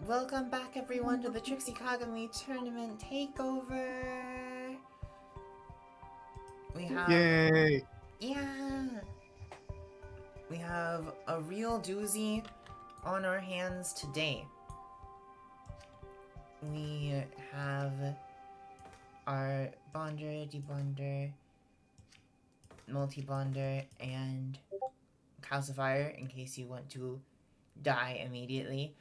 Welcome back everyone to the Trixie Kagami Tournament Takeover! We have... Yay! Yeah! We have a real doozy on our hands today. We have our bonder, debonder, multi-bonder, and calcifier in case you want to die immediately.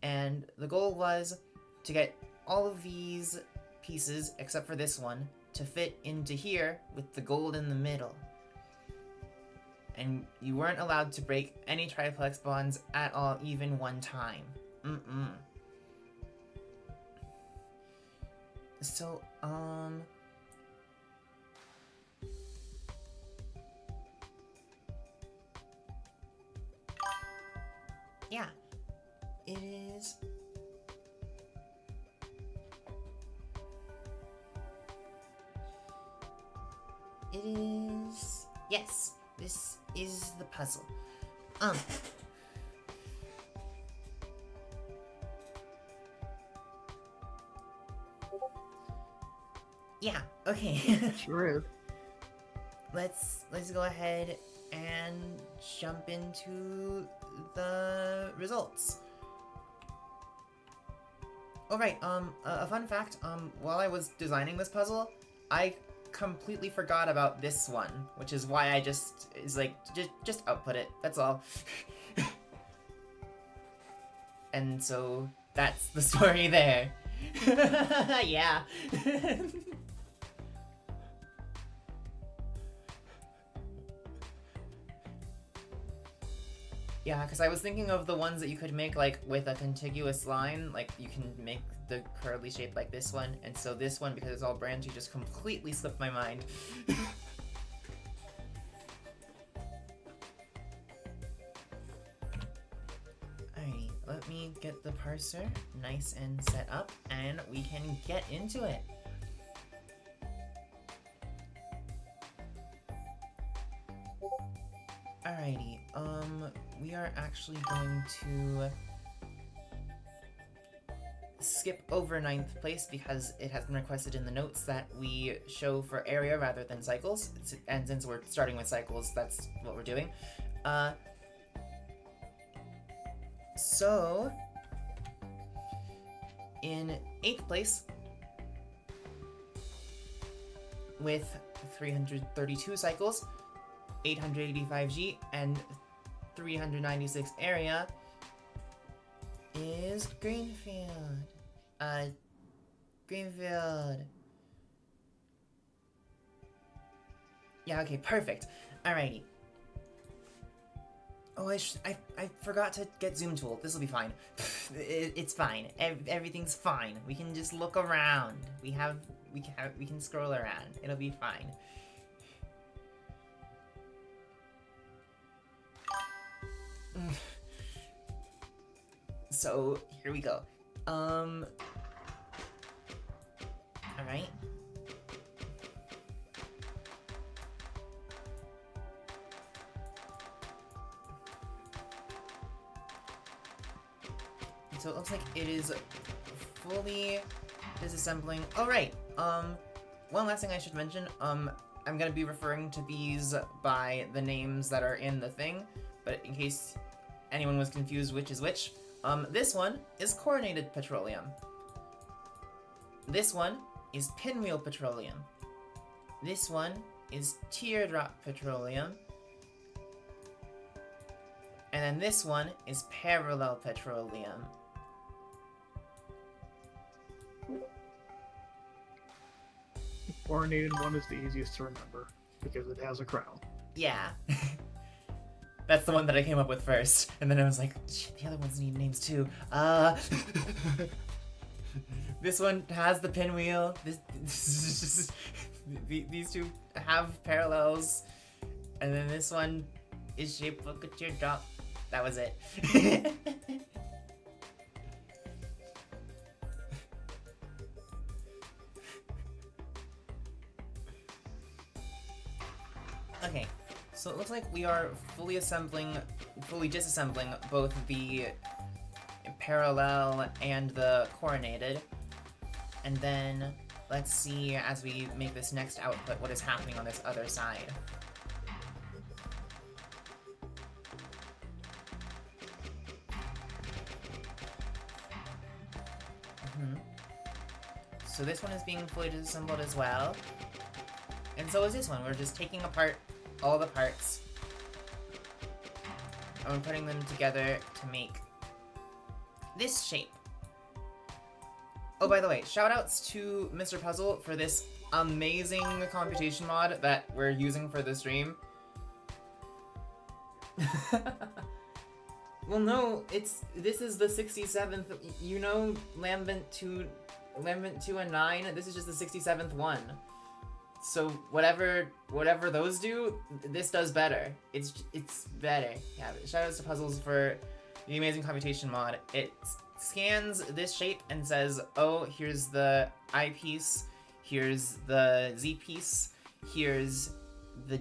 And the goal was to get all of these pieces, except for this one, to fit into here with the gold in the middle. And you weren't allowed to break any triplex bonds at all, even one time. So, yeah. It is... Yes, this is the puzzle. Yeah, okay. Sure is. Let's go ahead and jump into the results. Alright, a fun fact, while I was designing this puzzle, I completely forgot about this one, which is why I just output it, that's all. And so, that's the story there. Yeah. Yeah, because I was thinking of the ones that you could make, like, with a contiguous line. Like, you can make the curly shape like this one. And so this one, because it's all branchy, just completely slipped my mind. Alrighty, let me get the parser nice and set up, and we can get into it. Alrighty, we are actually going to skip over 9th place because it has been requested in the notes that we show for area rather than cycles, and since we're starting with cycles, that's what we're doing. So, in 8th place, with 332 cycles, 885G, and 396 area, is Greenfield. Greenfield. Yeah, okay, perfect. Alrighty. Oh, I forgot to get zoom tool. This will be fine. It's fine. Everything's fine. We can just look around. We can scroll around. It'll be fine. So, here we go. Alright. So it looks like it is fully disassembling. Oh, right. One last thing I should mention. I'm gonna be referring to these by the names that are in the thing, but in case anyone was confused which is which, this one is chlorinated petroleum. This one is pinwheel petroleum. This one is teardrop petroleum. And then this one is parallel petroleum. The chlorinated one is the easiest to remember because it has a crown. Yeah. That's the one that I came up with first. And then I was like, shit, the other ones need names too. This one has the pinwheel. These two have parallels. And then this one is shaped like a teardrop. That was it. Okay, so it looks like we are fully disassembling both the parallel and the coronated. And then let's see, as we make this next output, what is happening on this other side. So this one is being fully disassembled as well. And so is this one. We're just taking apart all the parts. And we're putting them together to make this shape. Oh, by the way, shoutouts to Mr. Puzzle for this amazing computation mod that we're using for the stream. Well, no, this is the 67th, you know, Lambent 2 and 9, this is just the 67th one. So whatever those do, this does better. It's better. Yeah, shoutouts to Puzzles for the amazing computation mod. It scans this shape and says, oh, here's the I piece, here's the Z piece, here's the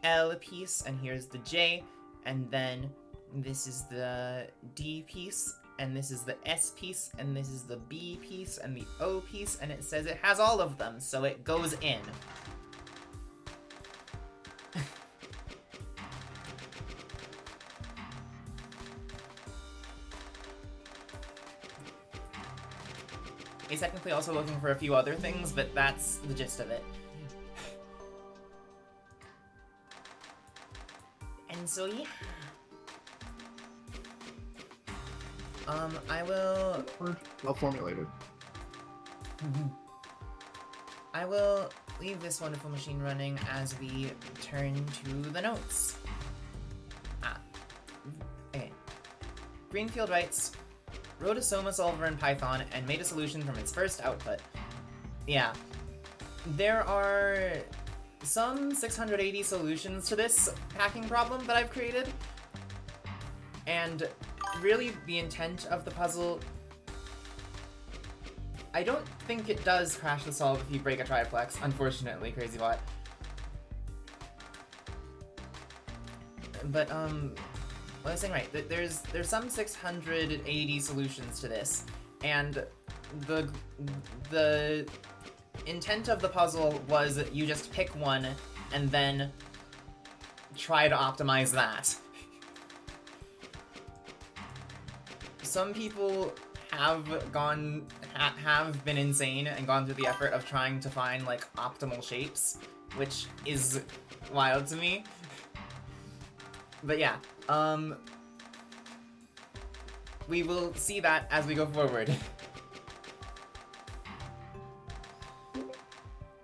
L piece, and here's the J, and then this is the D piece, and this is the S piece, and this is the B piece, and the O piece, and it says it has all of them, so it goes in. It's technically also looking for a few other things, but that's the gist of it. And so, yeah. I will... Well formulated. I will leave this wonderful machine running as we turn to the notes. Okay. Greenfield writes, wrote a SOMA solver in Python and made a solution from its first output. Yeah. There are some 680 solutions to this hacking problem that I've created. And really, the intent of the puzzle... I don't think it does crash the solve if you break a triplex, unfortunately, CrazyBot. But, what I was saying, right, there's some 680 solutions to this, and the intent of the puzzle was that you just pick one and then try to optimize that. Some people have been insane and gone through the effort of trying to find, like, optimal shapes, which is wild to me. But yeah, we will see that as we go forward.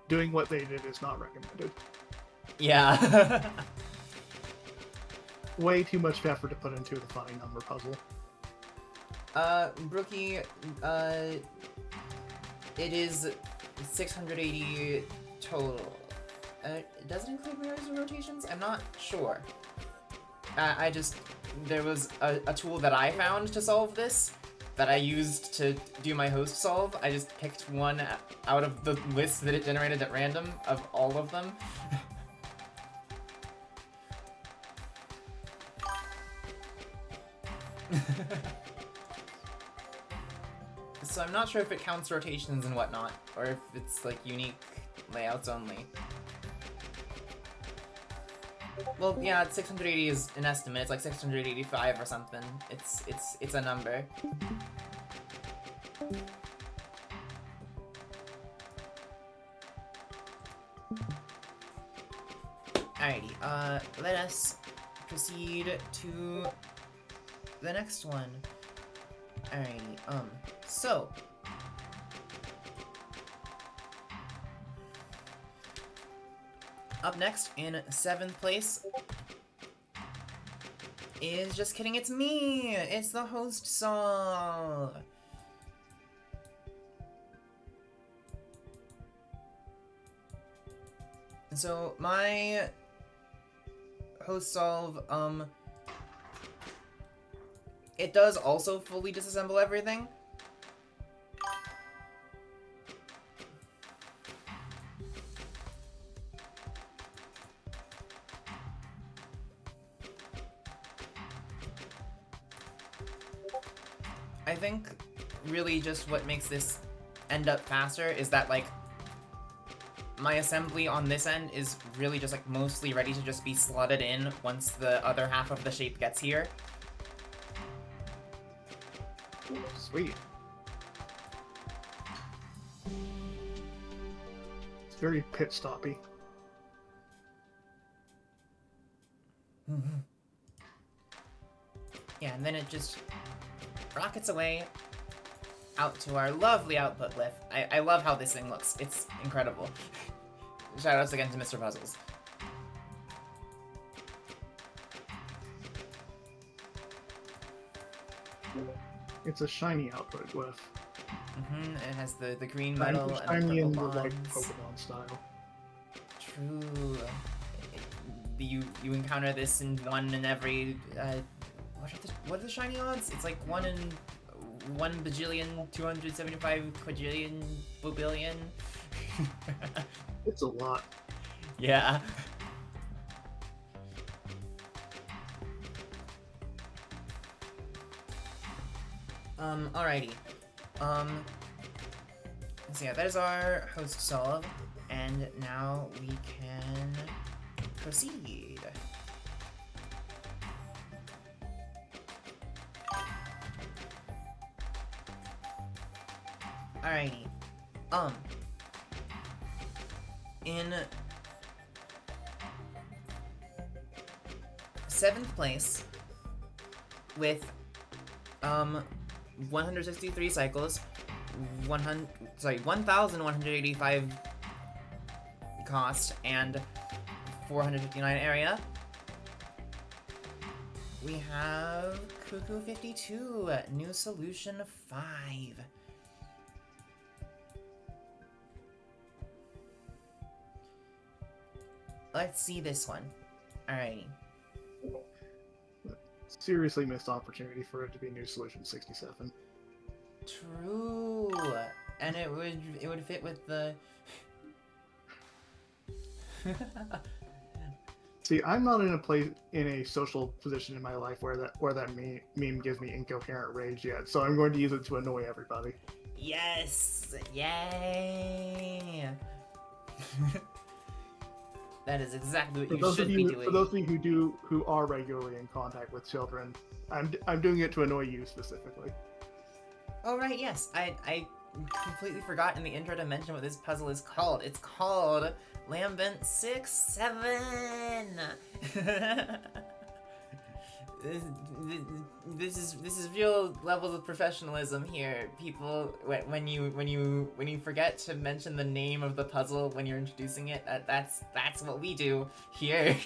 Doing what they did is not recommended. Yeah. Way too much effort to put into the fine number puzzle. Brookie, it is 680 total. Does it include mirrors and rotations? I'm not sure. There was a tool that I found to solve this, that I used to do my host solve. I just picked one out of the list that it generated at random of all of them. So I'm not sure if it counts rotations and whatnot, or if it's like unique layouts only. Well, yeah, 680 is an estimate. It's like 685 or something. It's a number. Alrighty, let us proceed to the next one. Alrighty, so... Up next, in 7th place, is Just Kidding, It's Me! It's the host solve! So, my host solve, it does also fully disassemble everything. I think really just what makes this end up faster is that, like, my assembly on this end is really just, like, mostly ready to just be slotted in once the other half of the shape gets here. Sweet. It's very pit stoppy. Yeah, and then it just rockets away out to our lovely output glyph. I love how this thing looks. It's incredible. Shoutouts again to Mr. Puzzles. It's a shiny output glyph. It has the green metal and shiny the in purple the like bonds. Pokemon style. True. You encounter this in one in every what are the shiny odds? It's like 1 in 1 bajillion, 275 quadrillion, bobillion. It's a lot. Yeah. Alrighty. So yeah, that is our host solve, and now we can proceed. Alrighty. In 7th place with 163 cycles, 1,185 cost and 459 area. We have Cuckoo 52, new solution 5. Let's see this one. Alrighty. Seriously missed opportunity for it to be new solution 67. True. And it would fit with the See, I'm not in a social position in my life where that meme gives me incoherent rage yet, so I'm going to use it to annoy everybody. Yes! Yay! That is exactly what you should be doing. For those of you who are regularly in contact with children, I'm doing it to annoy you specifically. Oh right, yes. I completely forgot in the intro to mention what this puzzle is called. It's called Lambent 6-7. This is real levels of professionalism here, people. When you forget to mention the name of the puzzle when you're introducing it, that's what we do here.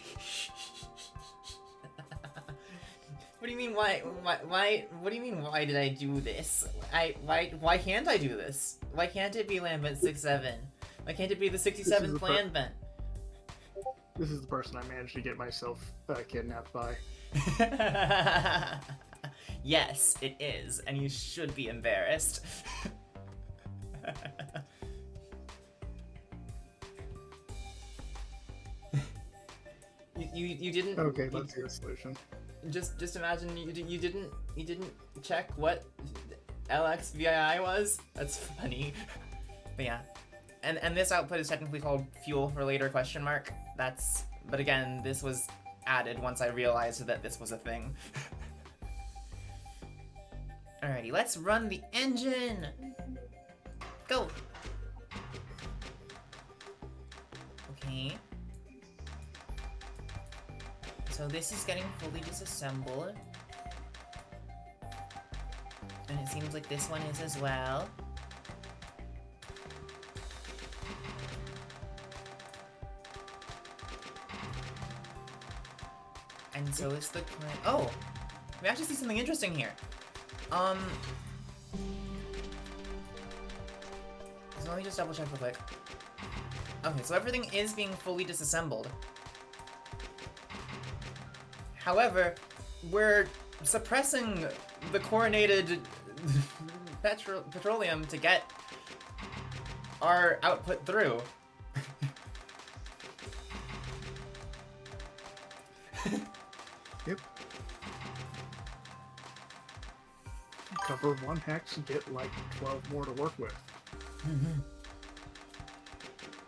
What do you mean why? What do you mean why did I do this? Why can't I do this? Why can't it be Lambent 6-7? Why can't it be the 67th Lambent? This is the person I managed to get myself kidnapped by. Yes, it is, and you should be embarrassed. you didn't. Okay, let's see the solution. Just imagine you didn't check what LXVII was. That's funny. But yeah, and this output is technically called fuel for later question mark. But again, this was added once I realized that this was a thing. Alrighty, let's run the engine. Go. Okay. So this is getting fully disassembled. And it seems like this one is as well. And so is the current. Oh! We actually see something interesting here. So let me just double check real quick. Okay, so everything is being fully disassembled. However, we're suppressing the chlorinated petroleum to get our output through. Yep. cover one hex and get like 12 more to work with.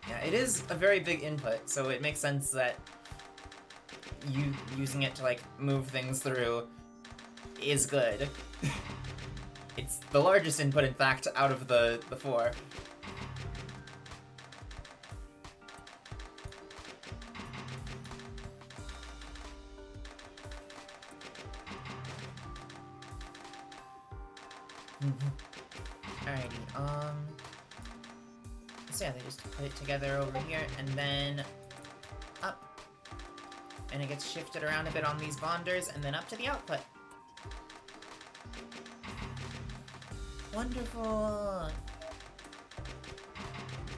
Yeah, it is a very big input, so it makes sense that you using it to like move things through is good. It's the largest input, in fact, out of the four. Alrighty, so yeah, they just put it together over here, and then up. And it gets shifted around a bit on these bonders, and then up to the output. Wonderful!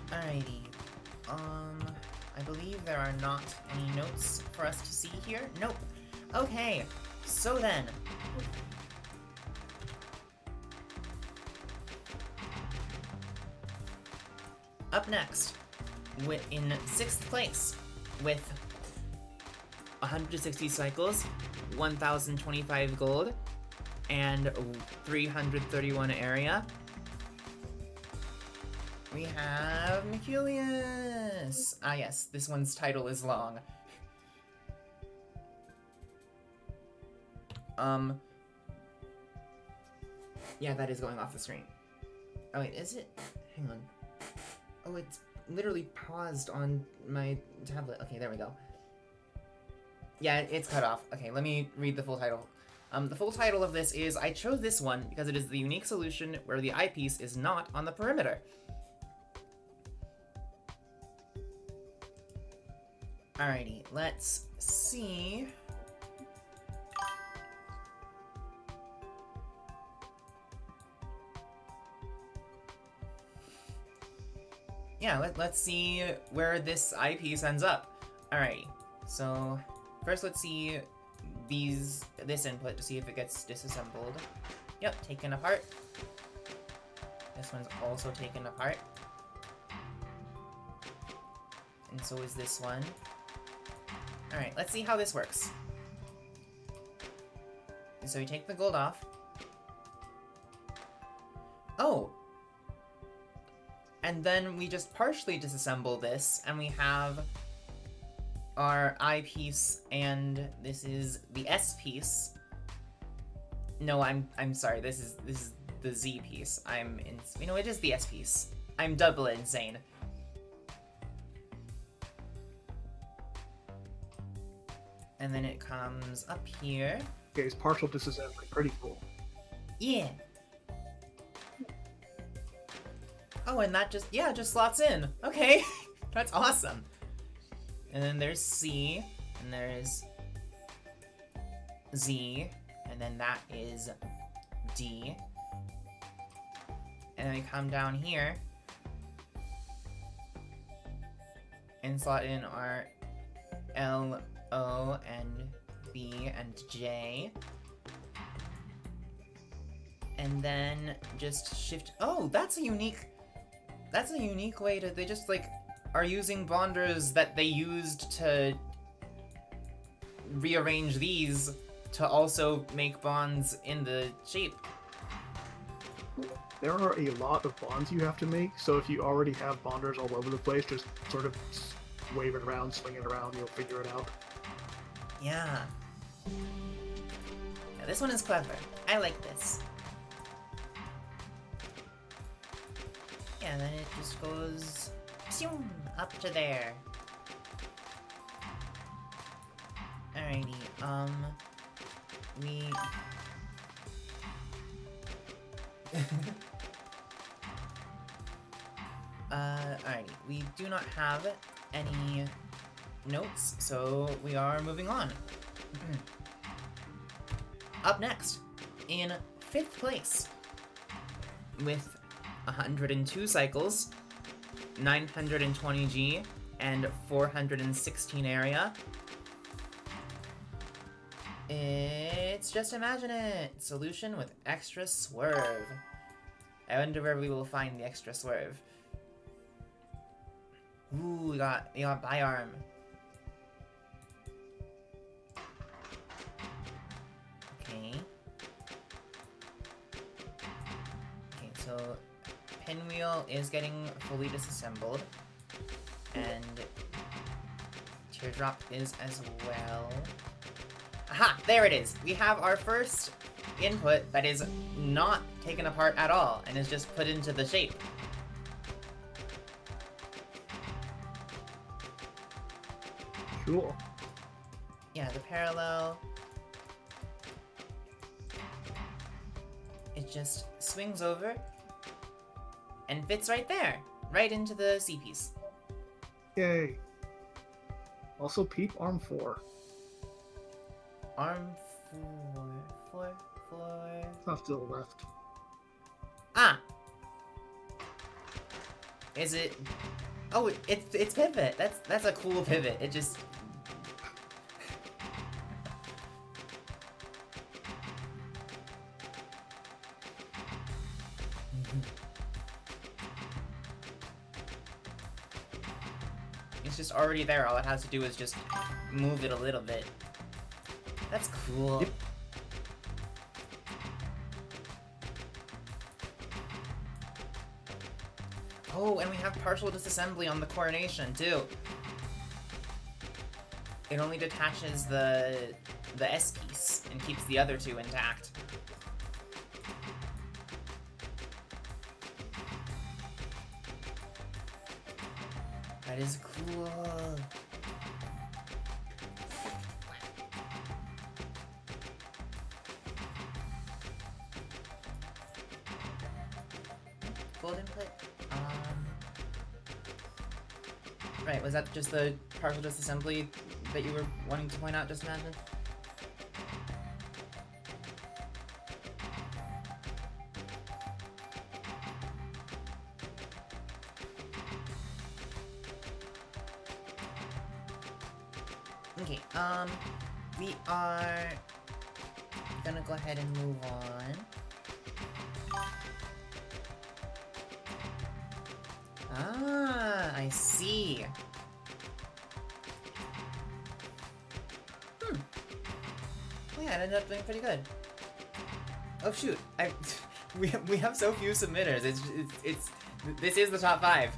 Alrighty, I believe there are not any notes for us to see here. Nope. Okay, so then, up next, in 6th place, with 160 cycles, 1,025 gold, and 331 area, we have Mercurius! Ah yes, this one's title is long. Yeah, that is going off the screen. Oh wait, is it? Hang on. Oh, it's literally paused on my tablet. Okay, there we go. Yeah, it's cut off. Okay, let me read the full title. The full title of this is, I chose this one because it is the unique solution where the eyepiece is not on the perimeter. Alrighty, let's see. Yeah, let's see where this eyepiece ends up. Alrighty, so first let's see this input to see if it gets disassembled. Yep, taken apart. This one's also taken apart. And so is this one. Alright, let's see how this works. And so we take the gold off. Oh! And then we just partially disassemble this, and we have our eyepiece, and this is the S piece. No, I'm sorry. This is the Z piece. It is the S piece. I'm double insane. And then it comes up here. Okay, it's partial disassembly. Pretty cool. Yeah. Oh, and that just slots in. Okay, that's awesome. And then there's C, and there's Z, and then that is D. And then we come down here and slot in our L, O, and B, and J. And then just shift. Oh, that's a unique way to. They just like are using bonders that they used to rearrange these to also make bonds in the shape. There are a lot of bonds you have to make, so if you already have bonders all over the place, just sort of wave it around, swing it around, you'll figure it out. Yeah. Yeah, this one is clever. I like this. Yeah, and then it just goes up to there. Alrighty, we... alrighty, we do not have any notes, so we are moving on. Up next, in 5th place, with 102 cycles, 920 G, and 416 area. It's Just Imagine It! Solution with extra swerve. I wonder where we will find the extra swerve. Ooh, we got Bi-Arm. Okay. So, Pinwheel is getting fully disassembled. And Teardrop is as well. Aha! There it is! We have our first input that is not taken apart at all, and is just put into the shape. Cool. Yeah, the parallel. It just swings over and fits right there, right into the C-piece. Yay. Also, Peep Arm 4. Arm 4. It's off to the left. Ah! Is it... Oh, it's pivot. That's a cool pivot. It just... It's just already there. All it has to do is just move it a little bit. That's cool. Yep. Oh, and we have partial disassembly on the coronation too. It only detaches the S piece and keeps the other two intact. That is cool. Golden plate. Right, was that just the partial disassembly that you were wanting to point out, just imagine? Okay, we are gonna go ahead and move on. Ah, I see. Well, yeah, it ended up doing pretty good. Oh shoot, we have so few submitters. It's this is the top 5.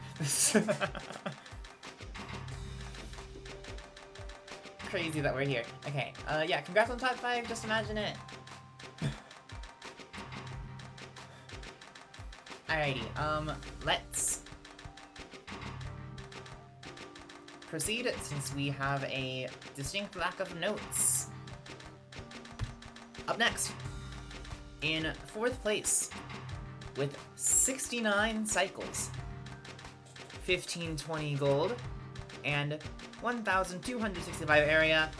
Crazy that we're here. Okay, yeah, congrats on top 5. Just imagine it. Alrighty, let's proceed since we have a distinct lack of notes. Up next, in 4th place, with 69 cycles, 1520 gold, and 1,265 area,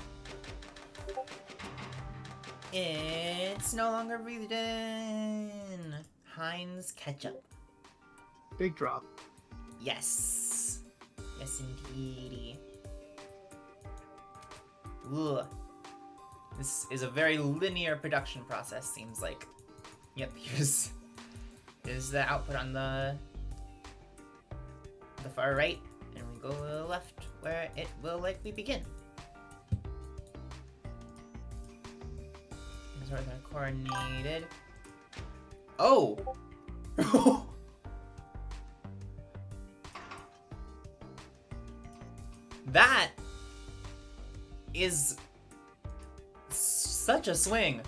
it's no longer breathed in. Heinz Ketchup. Big drop. Yes. Yes, indeedy. Ugh. This is a very linear production process, seems like. Yep, here's the output on the far right, and we go left where it will likely begin. Sort of coordinated. Oh! That is such a swing.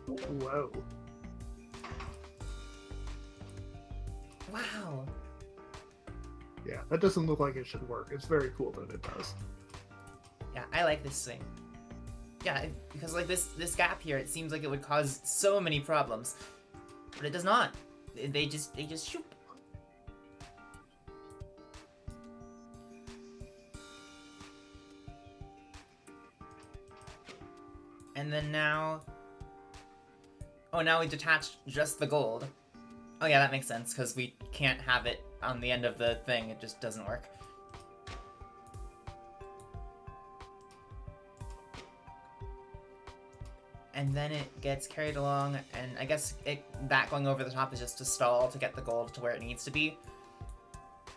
Whoa. Wow. Yeah, that doesn't look like it should work. It's very cool that it does. Yeah, I like this swing. Yeah, because like this gap here, it seems like it would cause so many problems, but it does not. They just shoot. And then now, oh, now we detached just the gold. Oh yeah, that makes sense because we can't have it on the end of the thing. It just doesn't work. And then it gets carried along, and I guess that going over the top is just to stall to get the gold to where it needs to be.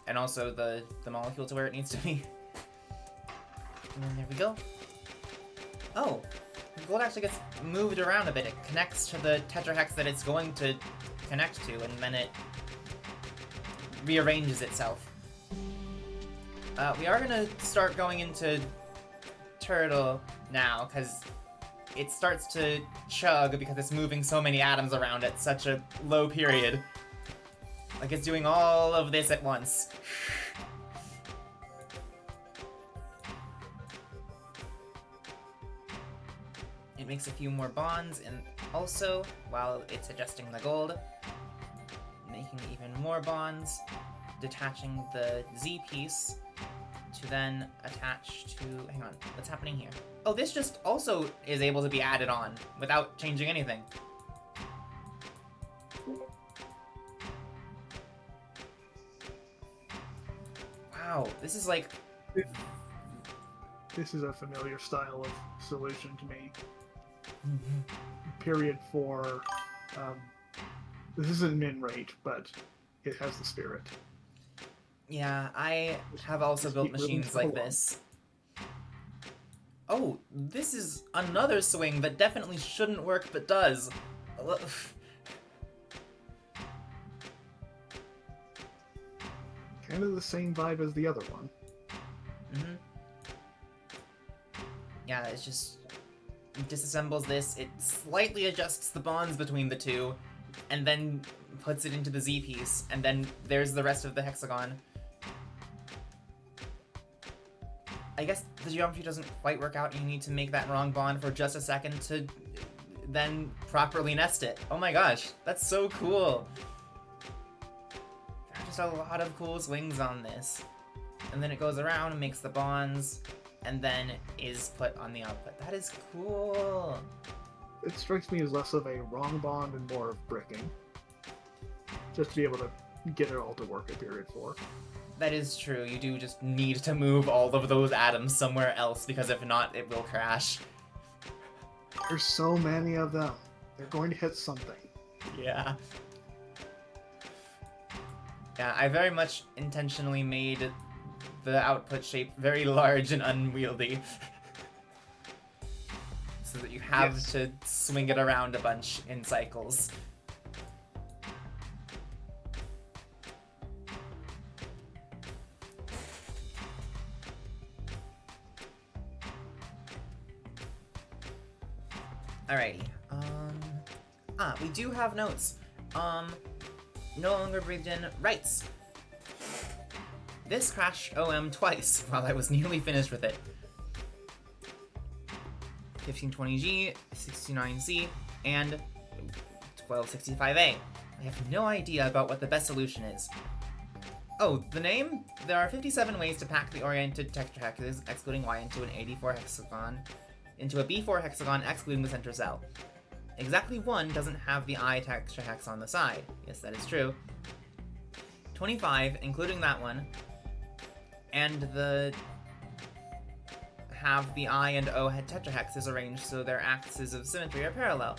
And also the molecule to where it needs to be. And then there we go. Oh, gold actually gets moved around a bit. It connects to the tetrahex that it's going to connect to, and then it rearranges itself. We are gonna start going into Turtle now, because it starts to chug because it's moving so many atoms around at such a low period. Like it's doing all of this at once. It makes a few more bonds, and also, while it's adjusting the gold, making even more bonds, detaching the Z piece to then attach to... Hang on, what's happening here? Oh, this just also is able to be added on without changing anything. Wow, this is like... This is a familiar style of solution to me. Period 4. This isn't min rate, but it has the spirit. Yeah, I have also built machines like this. Oh, this is another swing that definitely shouldn't work but does. Kind of the same vibe as the other one. Mm-hmm. Yeah, it's just... It disassembles this, it slightly adjusts the bonds between the two, and then puts it into the Z piece, and then there's the rest of the hexagon. I guess the geometry doesn't quite work out, and you need to make that wrong bond for just a second to then properly nest it. Oh my gosh, that's so cool! There are just a lot of cool swings on this. And then it goes around and makes the bonds, and then is put on the output. That is cool! It strikes me as less of a wrong bond and more of bricking. Just to be able to get it all to work at period 4. That is true, you do just need to move all of those atoms somewhere else, because if not, it will crash. There's so many of them. They're going to hit something. Yeah. Yeah, I very much intentionally made the output shape very large and unwieldy. So that you have to swing it around a bunch in cycles. Alrighty. We do have notes. No longer breathed in writes. This crashed OM twice while I was nearly finished with it. 1520G, 69C, and 1265A. I have no idea about what the best solution is. Oh, the name? There are 57 ways to pack the oriented tetrahexes, excluding Y, into an 84 hexagon, into a B4 hexagon, excluding the center cell. Exactly one doesn't have the I tetrahex on the side. Yes, that is true. 25, including that one, and the have the I and O tetrahexes arranged so their axes of symmetry are parallel.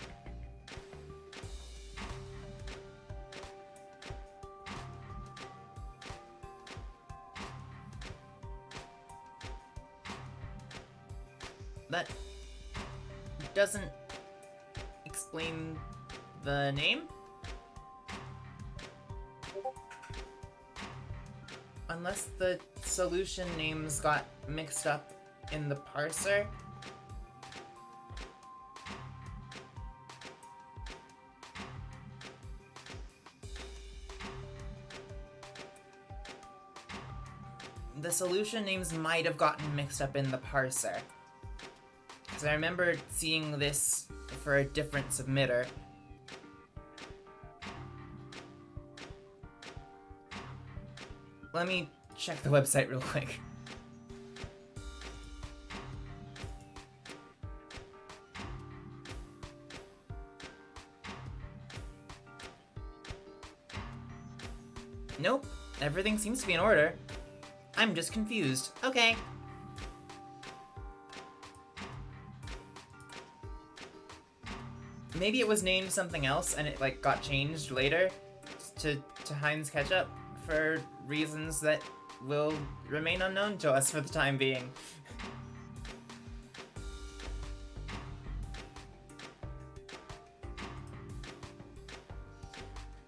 That doesn't explain the name? Unless the solution names got mixed up in the parser? The solution names might have gotten mixed up in the parser. Because I remember seeing this for a different submitter. Let me check the website real quick. Nope, everything seems to be in order. I'm just confused. Okay. Maybe it was named something else and it like got changed later to Heinz Ketchup for reasons that will remain unknown to us for the time being.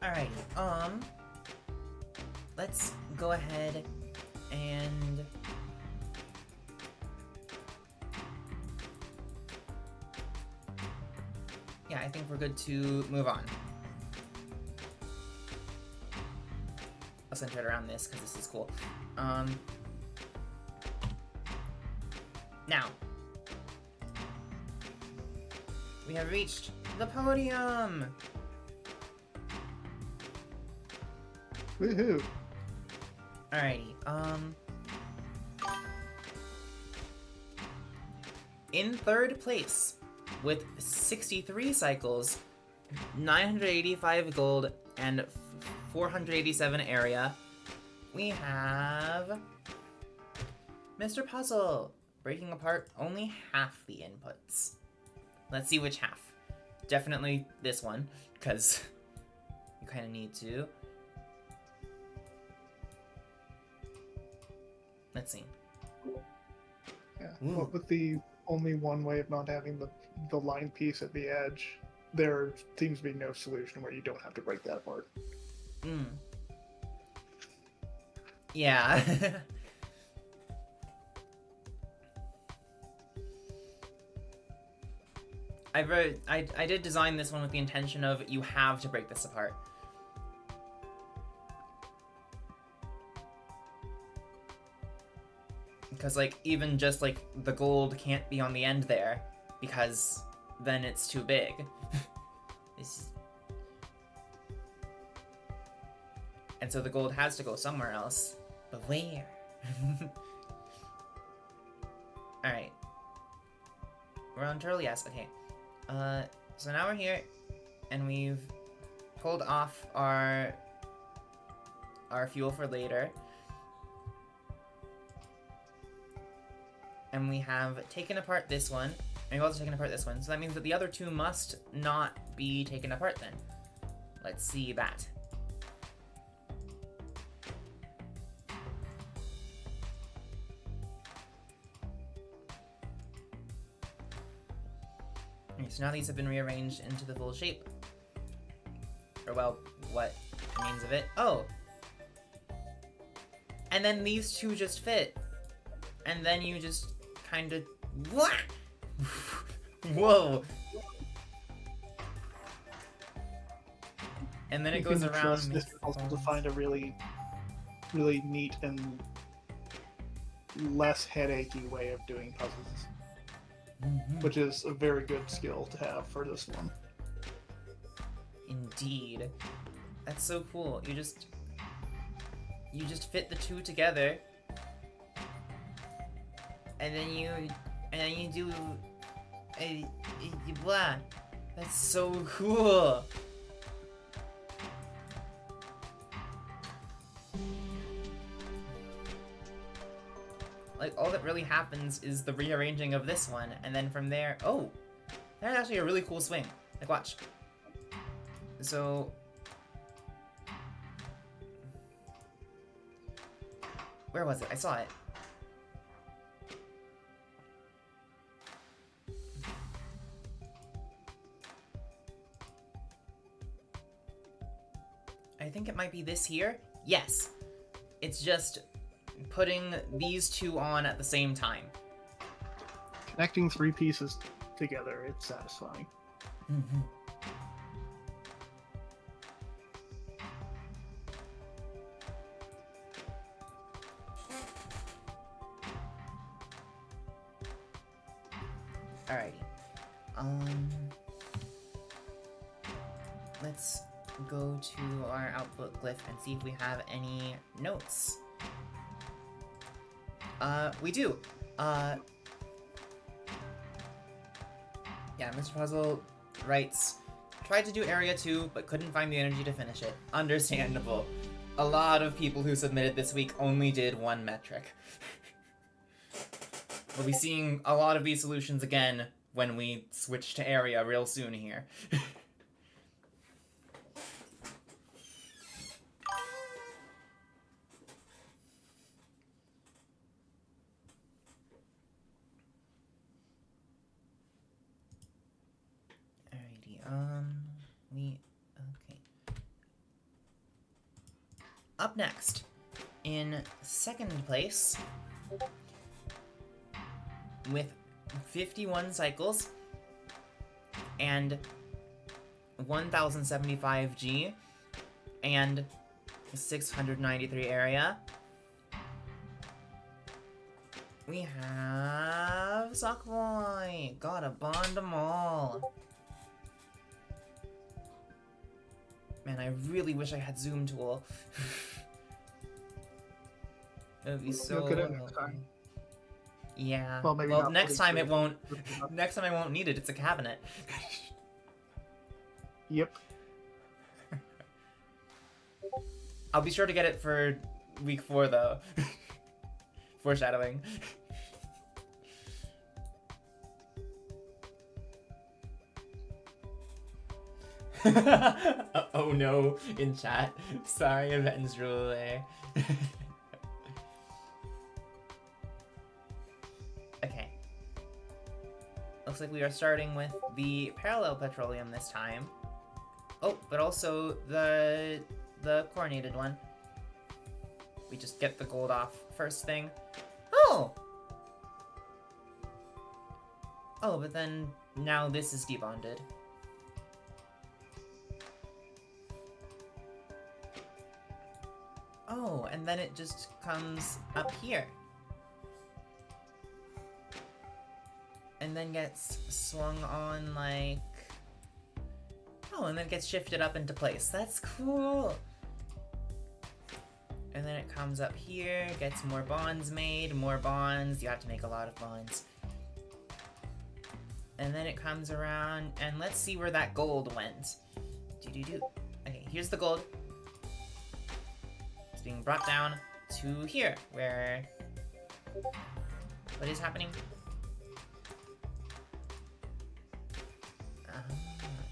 Alrighty, let's go ahead and... Yeah, I think we're good to move on. I'll center it around this, because this is cool. Now, we have reached the podium! Woohoo! Alrighty, in third place, with 63 cycles, 985 gold, and 487 area, we have Mr. Puzzle, breaking apart only half the inputs. Let's see which half. Definitely this one, because you kind of need to. Let's see. Yeah. Well, with the only one way of not having the line piece at the edge, there seems to be no solution where you don't have to break that apart. Yeah. I did design this one with the intention of you have to break this apart. Because, like, even just, like, the gold can't be on the end there, because then it's too big. And so the gold has to go somewhere else. But where? Alright. We're on turtle, yes, okay. So now we're here, and we've pulled off our fuel for later. And we have taken apart this one, and we've also taken apart this one, so that means that the other two must not be taken apart then. Let's see that. Okay, so now these have been rearranged into the full shape. Or, well, what remains of it. Oh! And then these two just fit. And then you just kind of... What? Whoa! And then it goes around... This puzzle to find a really, really neat and less headachy way of doing puzzles. Which is a very good skill to have for this one. Indeed. That's so cool. You just fit the two together. And then you do blah. That's so cool. Like, all that really happens is the rearranging of this one, and then from there, oh, that's actually a really cool swing. Like, watch. So, where was it? I saw it. I think it might be this here. Yes. It's just putting these two on at the same time. Connecting three pieces together, it's satisfying. Alrighty. Let's go to our output glyph and see if we have any notes. We do. Yeah, Mr. Puzzle writes, tried to do Area 2, but couldn't find the energy to finish it. Understandable. A lot of people who submitted this week only did one metric. We'll be seeing a lot of these solutions again when we switch to Area real soon here. Okay. up next, in second place, with 51 cycles and 1075 G and 693 area, we have Sockboy. Gotta bond them all. Man, I really wish I had Zoom tool. It would be so You'll get it helpful. next time. Yeah. Well, maybe Well, not next time it 42. won't. Next time I won't need it. It's a cabinet. Yep. I'll be sure to get it for week 4 though. Foreshadowing. Oh no, in chat. Sorry, Evans Rule. Okay. Looks like we are starting with the parallel petroleum this time. Oh, but also the chlorinated one. We just get the gold off first thing. Oh! Oh, but then now this is debonded. Oh, and then it just comes up here. And then gets swung on like... Oh, and then it gets shifted up into place. That's cool! And then it comes up here, gets more bonds made, more bonds. You have to make a lot of bonds. And then it comes around, and let's see where that gold went. Do-do-do. Okay, here's the gold. It's being brought down to here, where... What is happening?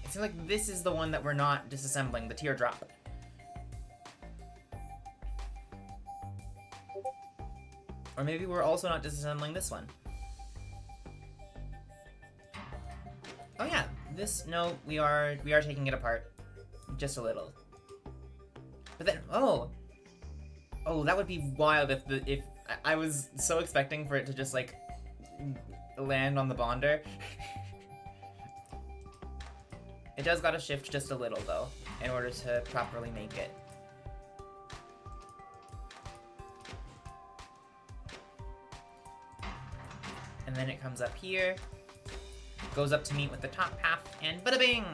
It seems like this is the one that we're not disassembling, the teardrop. Or maybe we're also not disassembling this one. Oh yeah, this, no, we are taking it apart. Just a little. But then, oh, that would be wild if I was so expecting for it to just like land on the bonder. It does gotta shift just a little though, in order to properly make it. And then it comes up here, goes up to meet with the top half, and bada bing!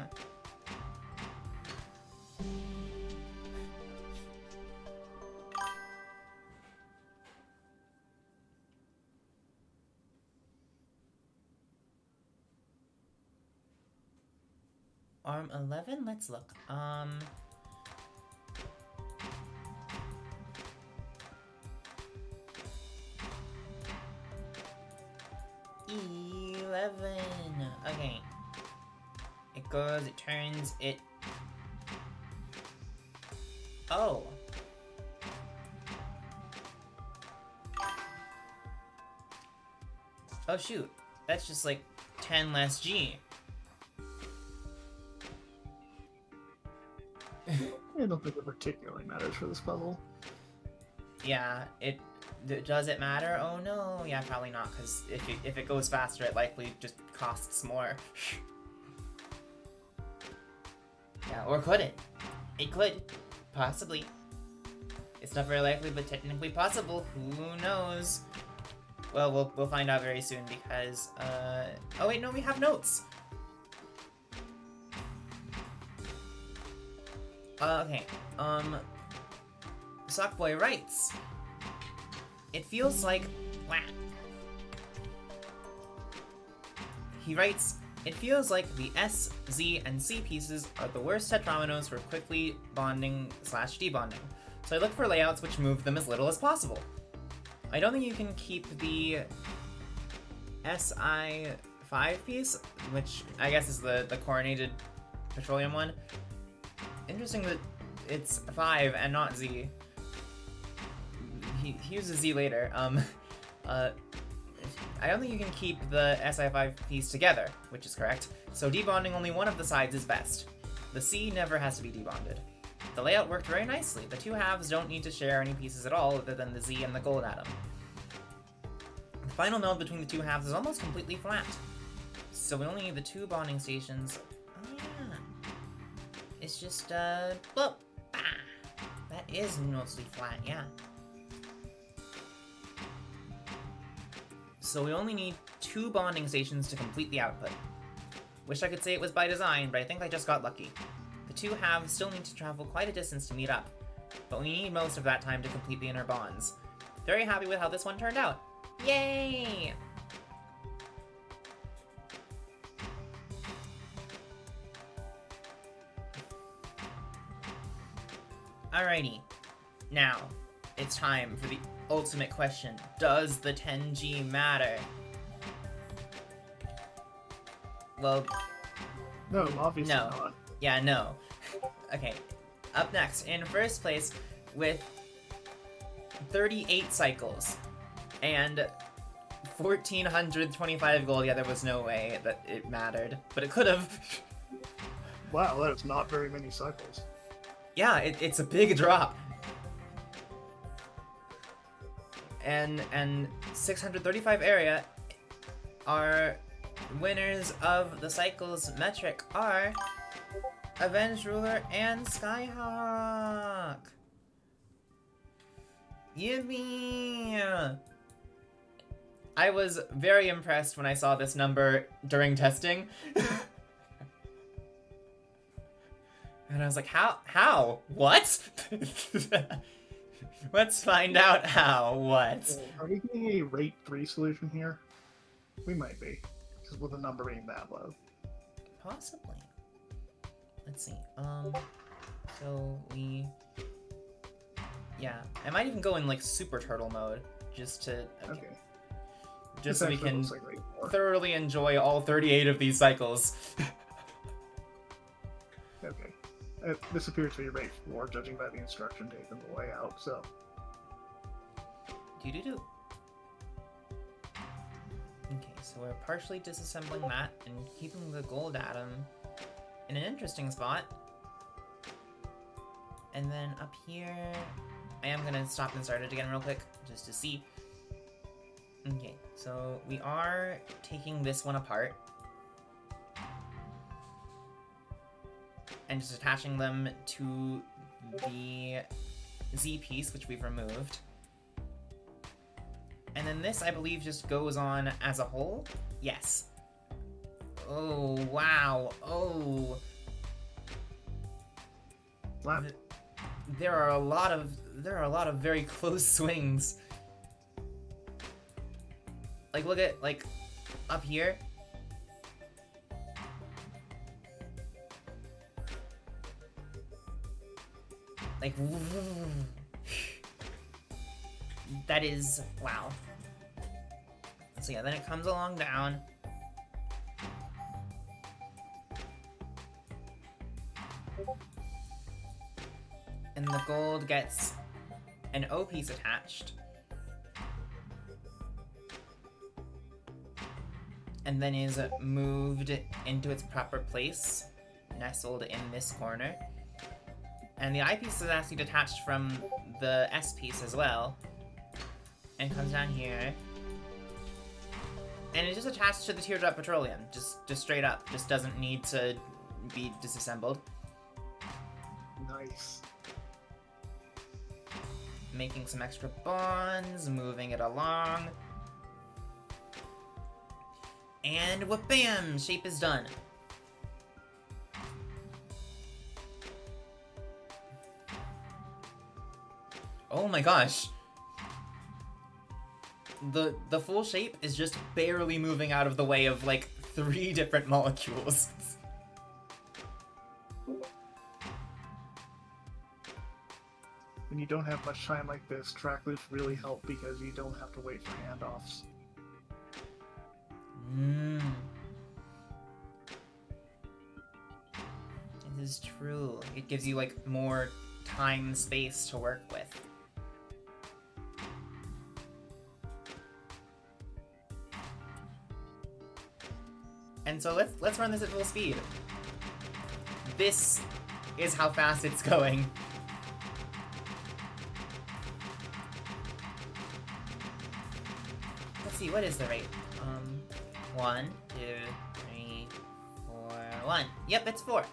Arm 11? Let's look. 11. Okay. It goes, it turns, it... Oh. Oh shoot. That's just like 10 less G. I don't think it particularly matters for this puzzle. Yeah, does it matter? Oh no, yeah, probably not, because if it goes faster, it likely just costs more. Yeah, or could it? It could, possibly. It's not very likely, but technically possible. Who knows? Well, we'll find out very soon because oh wait, no, we have notes. Okay, Sockboy writes, it feels like, wah. He writes, it feels like the S, Z, and C pieces are the worst tetrominoes for quickly bonding / debonding, so I look for layouts which move them as little as possible. I don't think you can keep the SI5 piece, which I guess is the chlorinated petroleum one. Interesting that it's 5 and not Z. He uses Z later. I don't think you can keep the SI5 piece together, which is correct. So debonding only one of the sides is best. The C never has to be debonded. The layout worked very nicely. The two halves don't need to share any pieces at all other than the Z and the gold atom. The final node between the two halves is almost completely flat. So we only need the two bonding stations. Oh yeah. It's just, whoop! Ah! That is mostly flat, yeah. So we only need two bonding stations to complete the output. Wish I could say it was by design, but I think I just got lucky. The two halves still need to travel quite a distance to meet up, but we need most of that time to complete the inner bonds. Very happy with how this one turned out. Yay! Alrighty. Now, it's time for the ultimate question. Does the 10G matter? Well, No, obviously no. not. Yeah, no. Okay, up next, in first place, with 38 cycles and 1,425 gold. Yeah, there was no way that it mattered, but it could have. Wow, that is not very many cycles. Yeah, it's a big drop. And 635 area, our winners of the cycles metric are Avenged Ruler and Skyhawk. Yippee! I was very impressed when I saw this number during testing. And I was like, how? What? Let's find out how, what? Are we getting a rate 3 solution here? We might be, because with the number being that low. Possibly. Let's see, so we... Yeah, I might even go in, like, Super Turtle mode, just to... Okay. Just This so we actually can looks like rate 4. thoroughly enjoy all 38 of these cycles. Okay. This appears to be rate 4, judging by the instruction tape and the layout, so... Do-do-do. Okay, so we're partially disassembling that and keeping the gold atom in an interesting spot. And then up here, I am gonna stop and start it again real quick, just to see. Okay, so we are taking this one apart. And just attaching them to the Z piece, which we've removed. And then this, I believe, just goes on as a whole? Yes. Oh, wow. Oh. Wow. There are a lot of very close swings. Like, look at, like, up here. Like, that is, wow. So yeah, then it comes along down. And the gold gets an O piece attached. And then is moved into its proper place, nestled in this corner. And the I piece is actually detached from the S piece as well. And comes down here. And it's just attached to the teardrop petroleum. Just straight up. Just doesn't need to be disassembled. Nice. Making some extra bonds, moving it along. And whoop-bam! Shape is done. Oh my gosh. The full shape is just barely moving out of the way of like 3 different molecules. When you don't have much time like this, track loops really help because you don't have to wait for handoffs. It is true. It gives you like more time and space to work with. And so let's run this at full speed. This is how fast it's going. see, what is the rate? 1, 2, 3, 4, 1. Yep, it's 4.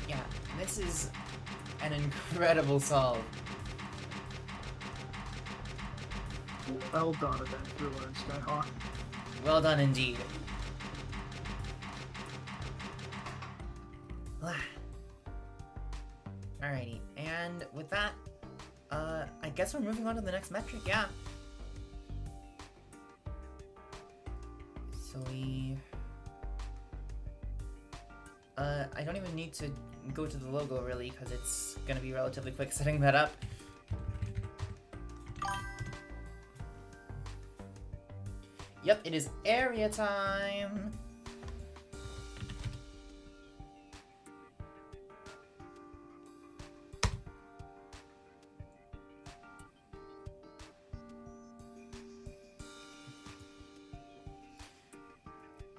Yeah, this is an incredible solve. Well done, Adventurer and Skyhawk. Well done indeed. Alrighty, and with that, I guess we're moving on to the next metric, yeah. So I don't even need to go to the logo really, because it's gonna be relatively quick setting that up. Yep, it is area time!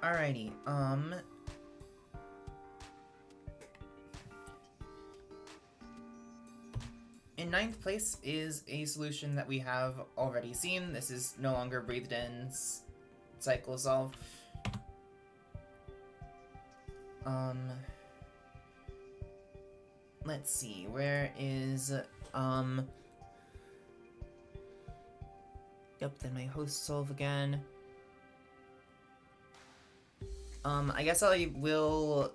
Alrighty, in 9th place is a solution that we have already seen. This is no longer breathed in cycle solve. Let's see, where is, yep, then my host solve again. I guess I will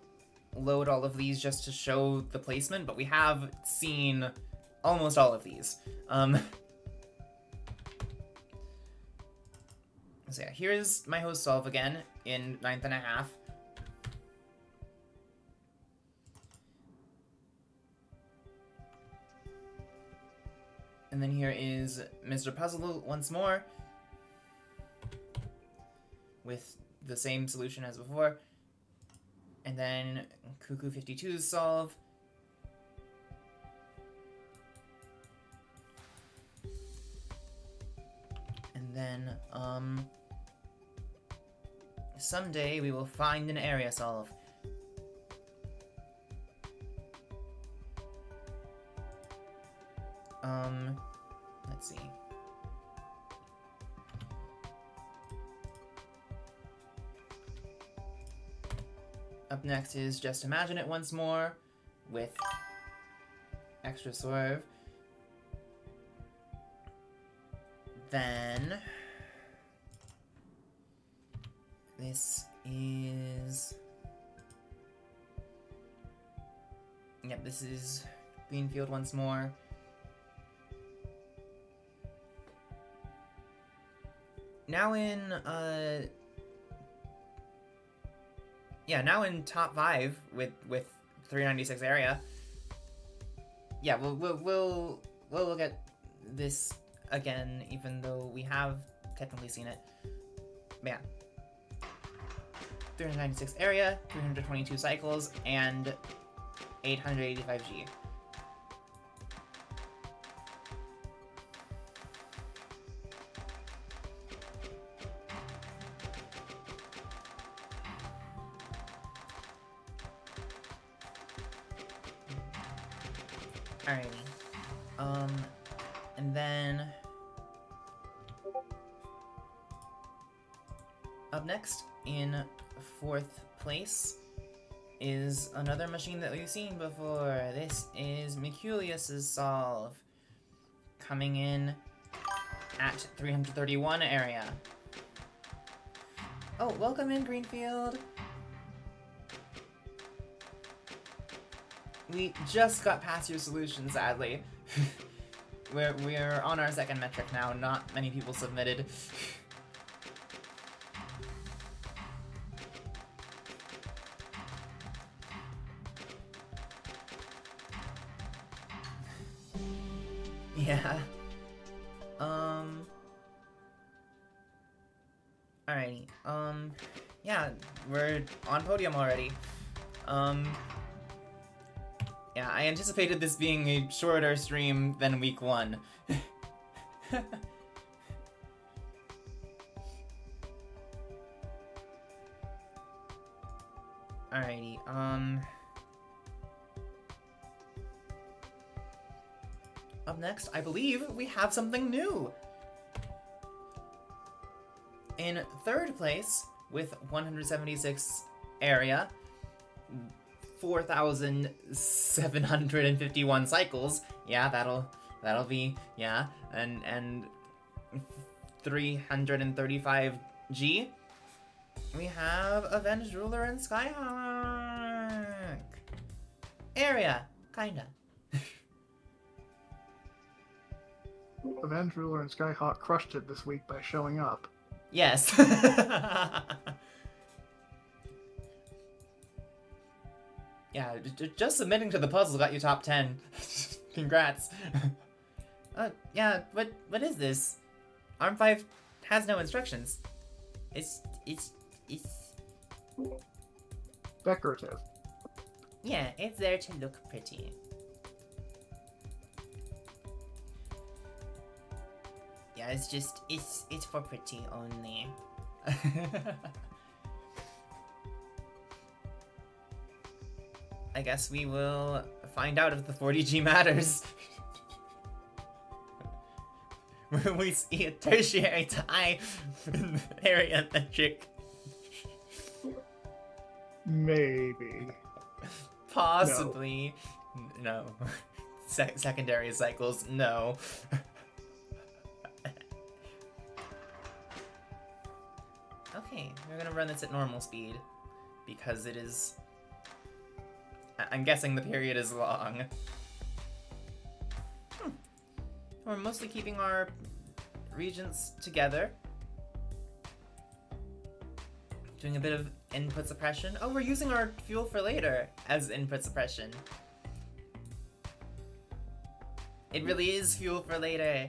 load all of these just to show the placement, but we have seen almost all of these. So yeah, here's my host solve again in 9.5. And then here is Mr. Puzzle once more with the same solution as before. And then Cuckoo 52's solve. And then, someday we will find an area solve. Let's see. Up next is Just Imagine It once more with extra swerve. Then this is, yep, this is Greenfield once more. Now in now in top 5 with 396 area. Yeah, we'll look at this again, even though we have technically seen it. But yeah, 396 area, 322 cycles, and 885G. Alrighty. And then up next in 4th place is another machine that we've seen before. This is Merculius's solve, coming in at 331 area. Oh, welcome in, Greenfield. We just got past your solution, sadly. We're on our 2nd metric now. Not many people submitted. Yeah. Alrighty. Yeah, we're on podium already. Yeah, I anticipated this being a shorter stream than week 1. Alrighty, up next, I believe we have something new. In third place, with 176 area, 4,751 cycles. Yeah, that'll be, yeah, and 335 G. We have Avenged Ruler and Skyhawk. Area, kinda. Avenged Ruler and Skyhawk crushed it this week by showing up. Yes. Yeah, just submitting to the puzzle got you top 10. Congrats. Yeah, what is this? Arm 5 has no instructions. It's Decorative. yeah, it's there to look pretty. Yeah, it's just it's for pretty only. I guess we will find out if the 40G matters. When we see a tertiary tie in the area metric. Maybe. Possibly. No. Secondary cycles, no. Okay, we're gonna run this at normal speed. Because it is... I'm guessing the period is long. We're mostly keeping our regents together. Doing a bit of input suppression. Oh, we're using our fuel for later as input suppression. It really is fuel for later.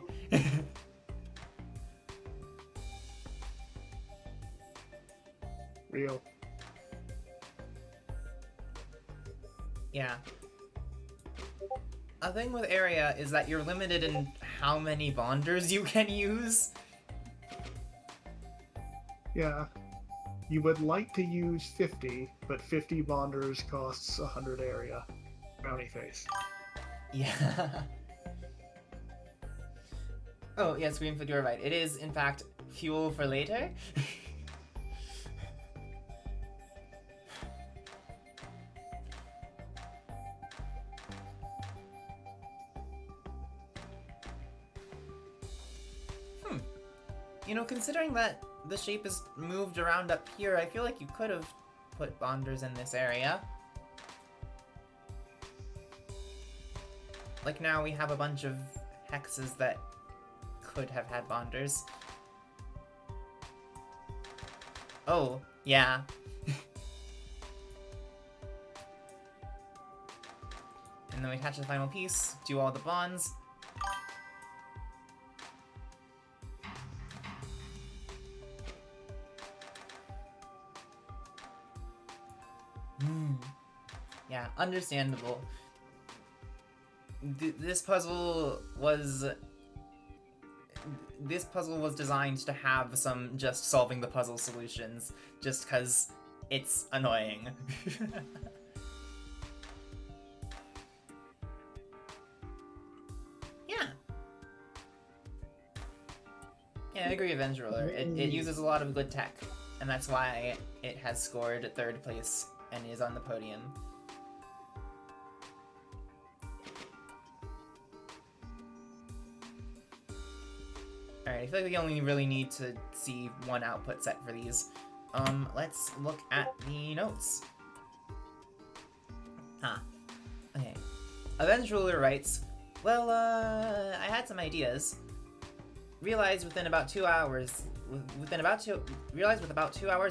Real. Yeah. A thing with area is that you're limited in how many bonders you can use. Yeah. You would like to use 50, but 50 bonders costs 100 area. Bounty face. Yeah. Oh, yes, Greenfoot, you're right. It is, in fact, fuel for later. You know, considering that the shape is moved around up here, I feel like you could have put bonders in this area. Like now we have a bunch of hexes that could have had bonders. Oh, yeah. And then we attach the final piece, do all the bonds. Yeah, understandable. This puzzle was designed to have some just solving the puzzle solutions, just because it's annoying. Yeah, I agree, Avenged Ruler. It uses a lot of good tech, and that's why it has scored 3rd place and is on the podium. Alright, I feel like we only really need to see one output set for these. Let's look at the notes. Okay. Avenged Ruler writes, well, I had some ideas. Realized with about 2 hours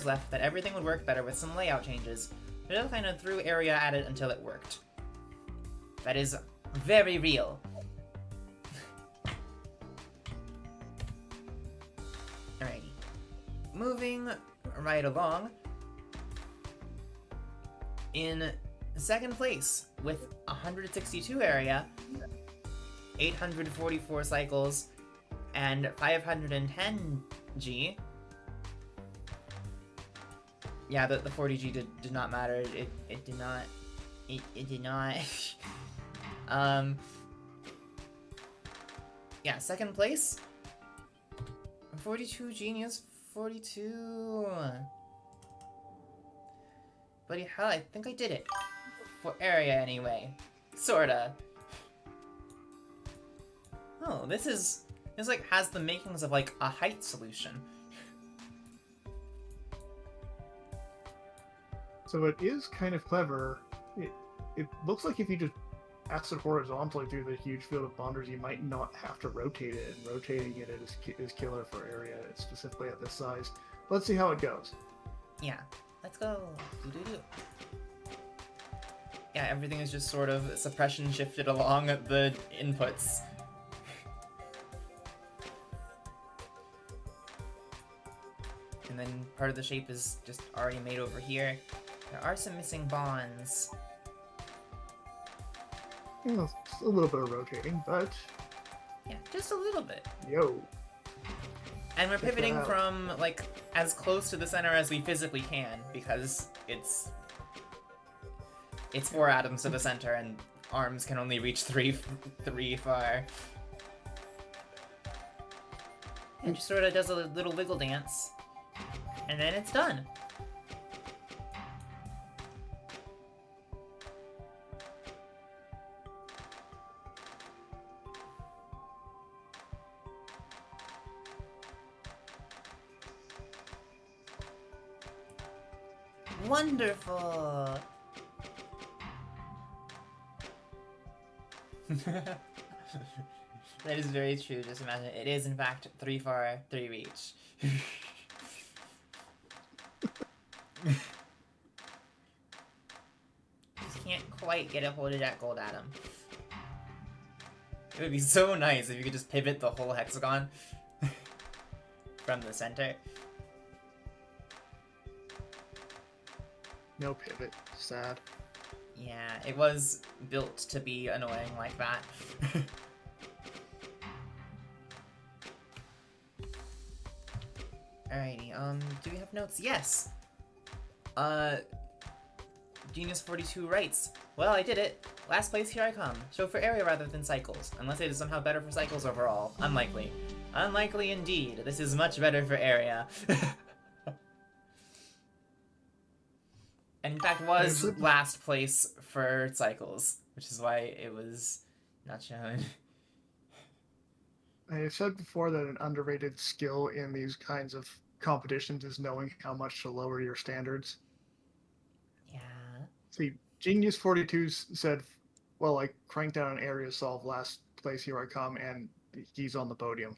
left that everything would work better with some layout changes. Just kind of threw area at it until it worked. That is very real. Alrighty. Moving right along. In 2nd place with 162 area, 844 cycles, and 510 G. Yeah, the 40G did not matter. It did not. It did not. Yeah, second place. 42 Genius 42. Bloody hell, I think I did it. For area, anyway. Sorta. Oh, this like has the makings of like a height solution. So it is kind of clever. It looks like if you just pass it horizontally through the huge field of bonders, you might not have to rotate it, and rotating it is killer for area, specifically at this size. Let's see how it goes. Yeah, let's go. Doo-doo-doo. Yeah, everything is just sort of suppression shifted along the inputs. And then part of the shape is just already made over here. There are some missing bonds. Yeah, a little bit of rotating, but... Yeah, just a little bit. Yo. And we're pivoting from, like, as close to the center as we physically can, because it's 4 atoms to the center, and arms can only reach three far. And just sort of does a little wiggle dance, and then it's done. Wonderful! That is very true, just imagine. It is, in fact, 3 far, 3 reach. Just can't quite get a hold of that gold atom. It would be so nice if you could just pivot the whole hexagon from the center. No pivot. Sad. Yeah, it was built to be annoying like that. Alrighty, do we have notes? Yes! Genius 42 writes, well, I did it. Last place, here I come. Show for area rather than cycles. Unless it is somehow better for cycles overall. Unlikely. Unlikely indeed. This is much better for area. And in fact was last place for cycles, which is why it was not shown. I have said before that an underrated skill in these kinds of competitions is knowing how much to lower your standards. Yeah. See, Genius 42 said, well, I cranked down an area solve last place, here I come, and he's on the podium.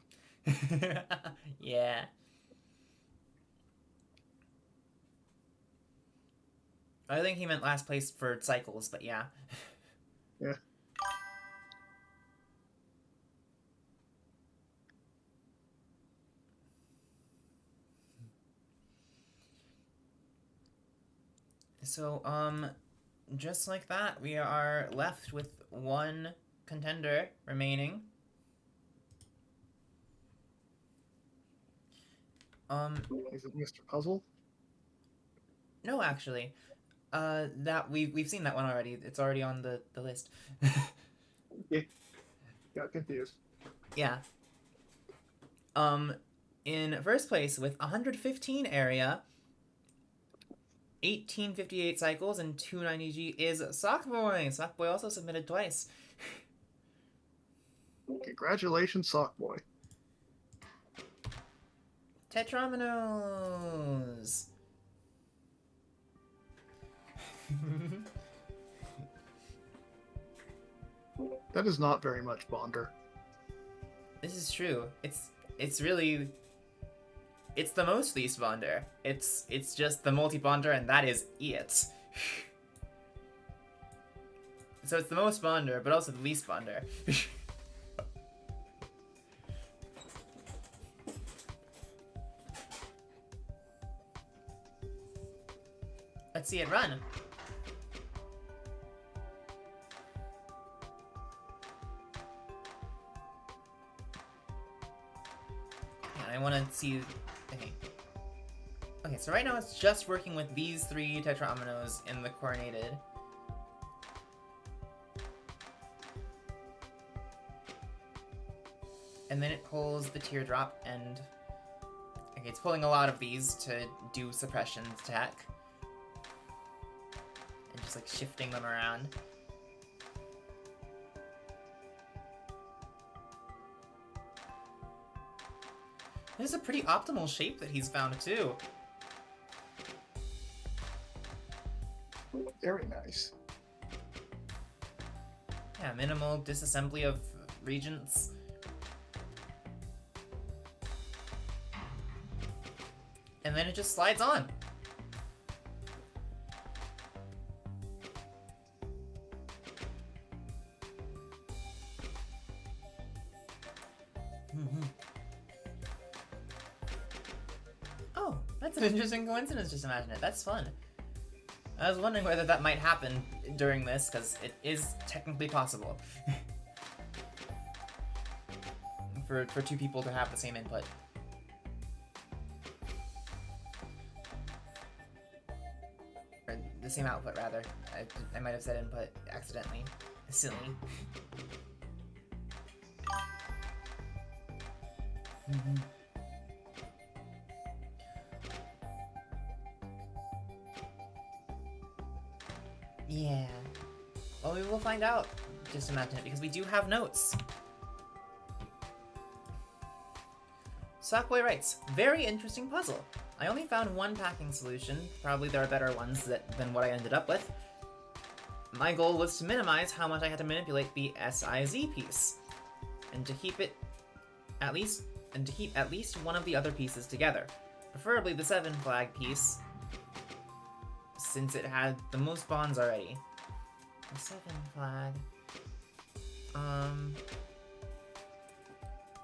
Yeah. I think he meant last place for cycles, but yeah. Yeah. So, just like that, we are left with 1 contender remaining. Is it Mr. Puzzle? No, actually. That we've seen that one already. It's already on the list. Yeah. Got confused. Yeah. In first place with 115 area, 1858 cycles, and 290G is Sockboy. Sockboy also submitted twice. Congratulations, Sockboy. Tetrominoes. That is not very much Bonder. This is true. It's really... It's the most least Bonder. It's just the multi-Bonder, and that is it. So it's the most Bonder, but also the least Bonder. Let's see it run. I want to see... Okay, so right now it's just working with these 3 tetraominoes in the coordinated. and then it pulls the teardrop, and okay, it's pulling a lot of these to do suppression attack. And just like shifting them around. This is a pretty optimal shape that he's found too. Very nice. Yeah, minimal disassembly of regents. And then it just slides on. Oh, that's an interesting coincidence, just imagine it. That's fun. I was wondering whether that might happen during this, because it is technically possible. for two people to have the same input. Or the same output, rather. I might have said input accidentally. Silly. Yeah. Well, we will find out. Just imagine it, because we do have notes. Sackboy writes, very interesting puzzle. I only found one packing solution. Probably there are better ones than what I ended up with. My goal was to minimize how much I had to manipulate the SIZ piece, and to keep at least one of the other pieces together. Preferably the 7 flag piece, since it had the most bonds already. The 7 flag.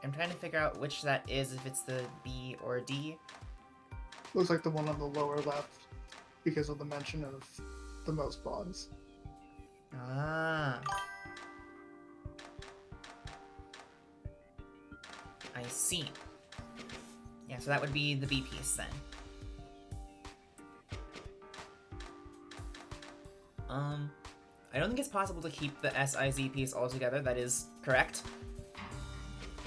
I'm trying to figure out which that is, if it's the B or D. Looks like the one on the lower left, because of the mention of the most bonds. Ah. I see. Yeah, so that would be the B piece then. I don't think it's possible to keep the SIZ piece altogether, that is correct.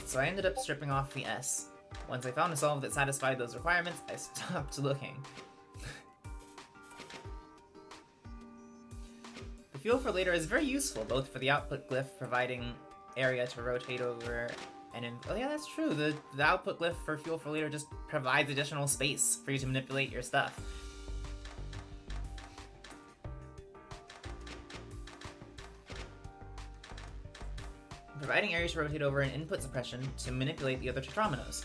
So I ended up stripping off the S. Once I found a solve that satisfied those requirements, I stopped looking. The fuel for later is very useful, both for the output glyph providing area to rotate over, and oh yeah, that's true, the output glyph for fuel for later just provides additional space for you to manipulate your stuff. Providing area to rotate over and input suppression to manipulate the other tetrominoes.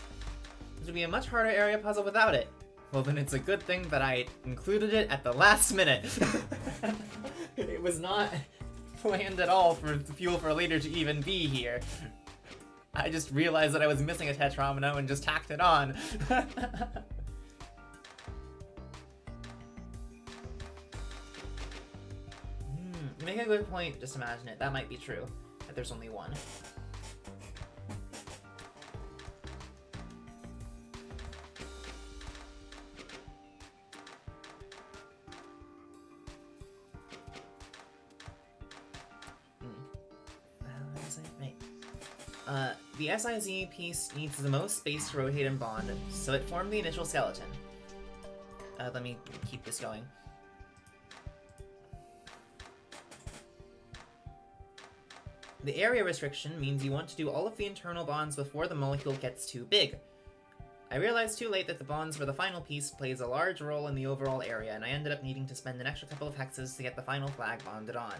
This would be a much harder area puzzle without it. Well, then it's a good thing that I included it at the last minute. It was not planned at all for the fuel for later to even be here. I just realized that I was missing a tetromino and just tacked it on. You make a good point, just imagine it. That might be true. That there's only one. The SIZ piece needs the most space to rotate and bond, so it formed the initial skeleton. Let me keep this going. The area restriction means you want to do all of the internal bonds before the molecule gets too big. I realized too late that the bonds for the final piece plays a large role in the overall area, and I ended up needing to spend an extra couple of hexes to get the final flag bonded on.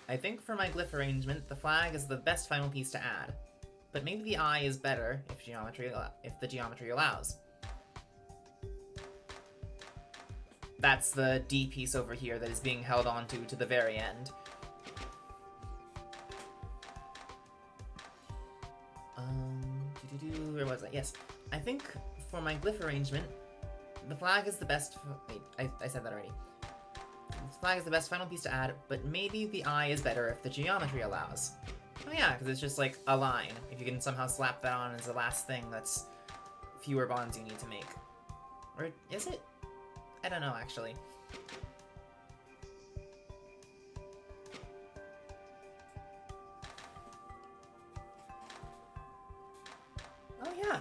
I think for my glyph arrangement, the flag is the best final piece to add, but maybe the eye is better if the geometry allows. That's the D piece over here that is being held onto to the very end. Where was I? Yes. I think for my glyph arrangement, the flag is the best. Wait, I said that already. The flag is the best final piece to add, but maybe the eye is better if the geometry allows. Oh yeah, because it's just like a line. If you can somehow slap that on as the last thing, that's fewer bonds you need to make. Or is it? I don't know, actually.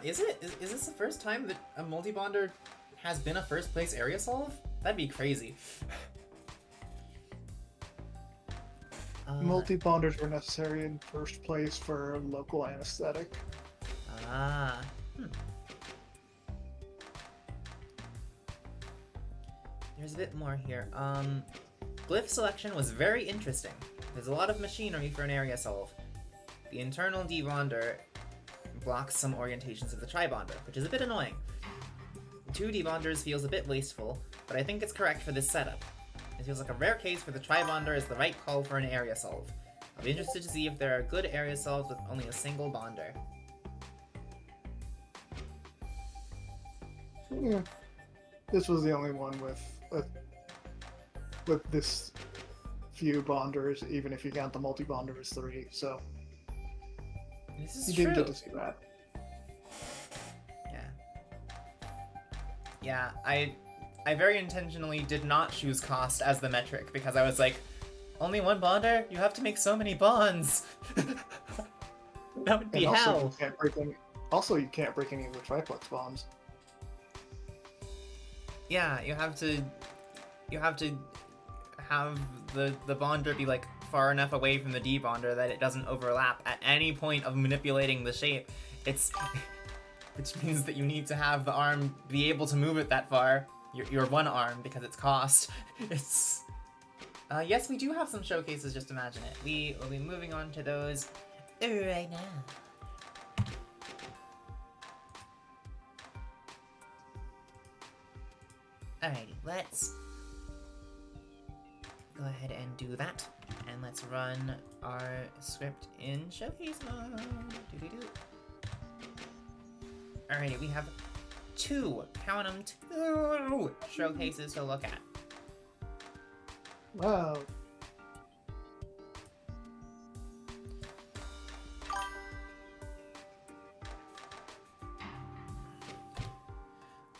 Is it? Is this the first time that a multi-bonder has been a first place area solve? That'd be crazy. Multi-bonders were necessary in first place for local anesthetic. Ah. There's a bit more here. Glyph selection was very interesting. There's a lot of machinery for an area solve. The internal debonder blocks some orientations of the tribonder, which is a bit annoying. 2 debonders feels a bit wasteful, but I think it's correct for this setup. It feels like a rare case where the tribonder is the right call for an area solve. I'll be interested to see if there are good area solves with only a single bonder. Yeah. This was the only one with this few bonders, even if you count the multi-bonder as 3, so This is you true. didn't get to see that. Yeah, I very intentionally did not choose cost as the metric because I was like, only 1 bonder? You have to make so many bonds! That would be And hell! you can't break any of the triplex bonds. Yeah, you have to have the bonder be like far enough away from the debonder that it doesn't overlap at any point of manipulating the shape. Which means that you need to have the arm be able to move it that far. Your one arm, because it's cost. It's yes, we do have some showcases, just imagine it. We will be moving on to those right now. Alrighty, let's go ahead and do that. And let's run our script in showcase mode. Doo-doo-doo. Alrighty, we have 2, count them, 2 showcases to look at. Wow.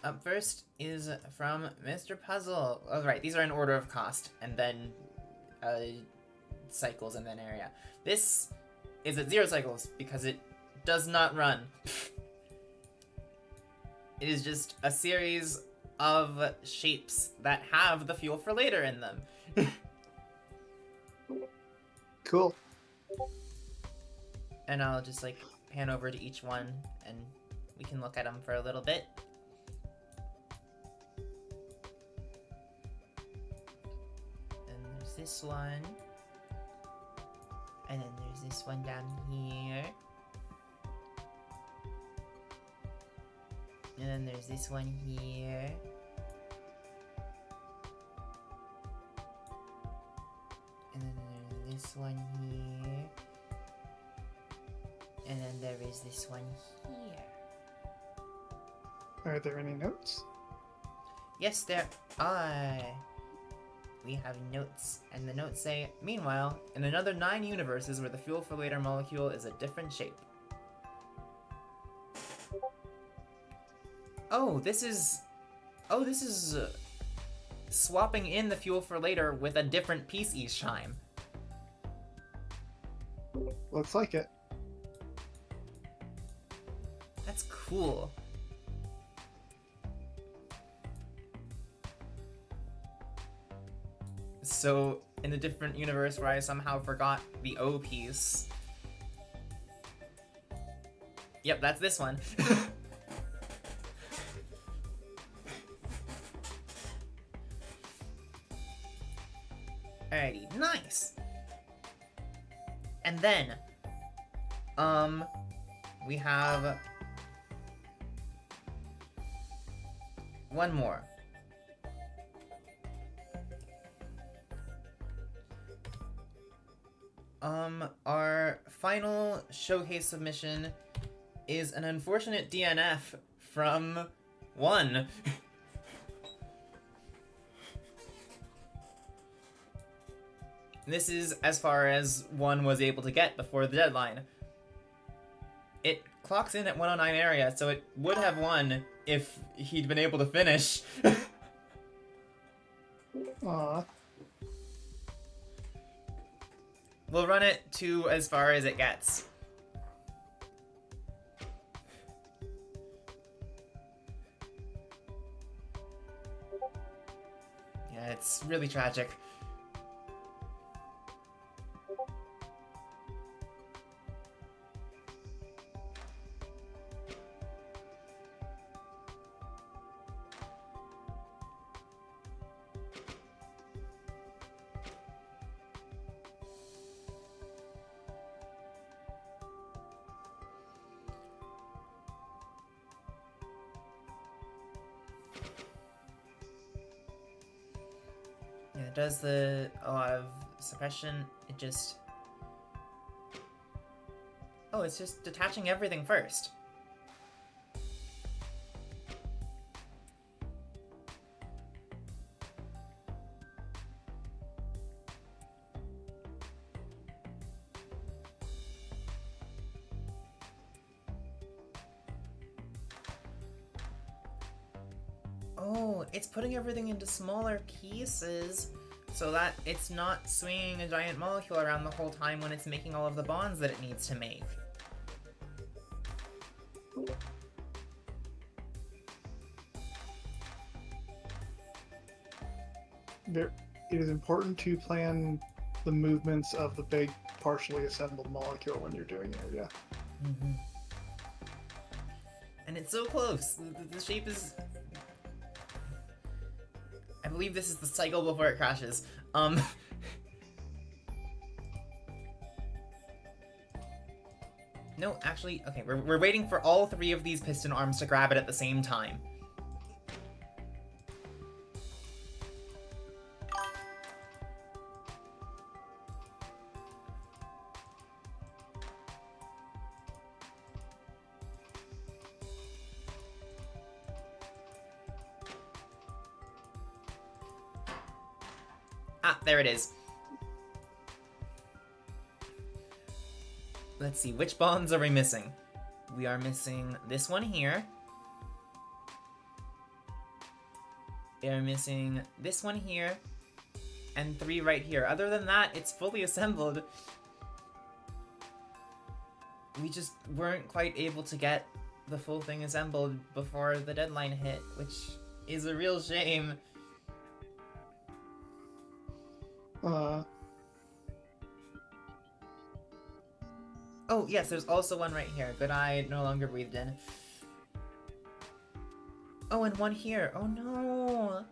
Up first is from Mr. Puzzle. Oh, right, these are in order of cost, and then cycles and then area. This is at 0 cycles because it does not run. It is just a series of shapes that have the fuel for later in them. Cool. And I'll just like pan over to each one and we can look at them for a little bit. And there's this one. And then there's this one down here. And then there's this one here. And then there's this one here. And then there is this one here. Are there any notes? Yes, there are. We have notes, and the notes say, meanwhile, in another 9 universes where the fuel for later molecule is a different shape. Oh, this is swapping in the fuel for later with a different piece each time. Looks like it. That's cool. So, in the different universe where I somehow forgot the O piece. Yep, that's this one. Alrighty, nice! And then, we have one more. Our final showcase submission is an unfortunate DNF from 1. This is as far as 1 was able to get before the deadline. It clocks in at 109 area, so it would have won if he'd been able to finish. Aw. We'll run it to as far as it gets. it's really tragic. Yeah, it does a lot of suppression. It just... Oh, it's just detaching everything first. Oh, it's putting everything into smaller pieces so that it's not swinging a giant molecule around the whole time when it's making all of the bonds that it needs to make. It is important to plan the movements of the big partially assembled molecule when you're doing it, yeah. Mm-hmm. And it's so close. The shape is... I believe this is the cycle before it crashes. No, actually, okay, we're waiting for all three of these piston arms to grab it at the same time. Ah, there it is. Let's see, which bonds are we missing? We are missing this one here. We are missing this one here. And 3 right here. Other than that, it's fully assembled. We just weren't quite able to get the full thing assembled before the deadline hit, which is a real shame. Oh, yes, there's also one right here. Good eye, no longer breathed in. Oh, and one here. Oh, no.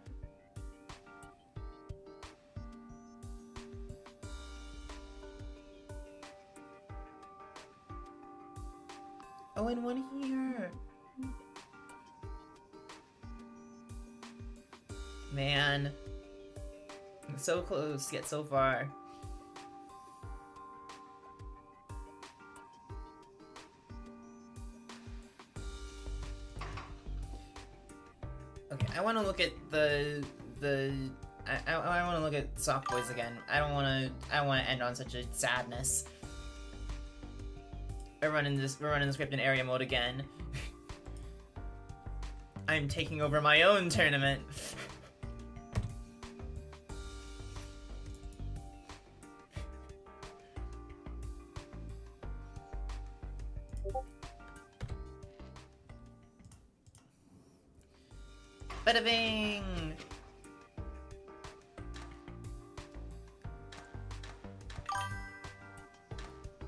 Oh, and one here. Man. So close, yet so far. Okay, I want to look at I want to look at Soft Boys again. I don't want to end on such a sadness. We're running the script in area mode again. I'm taking over my own tournament. Bada bing!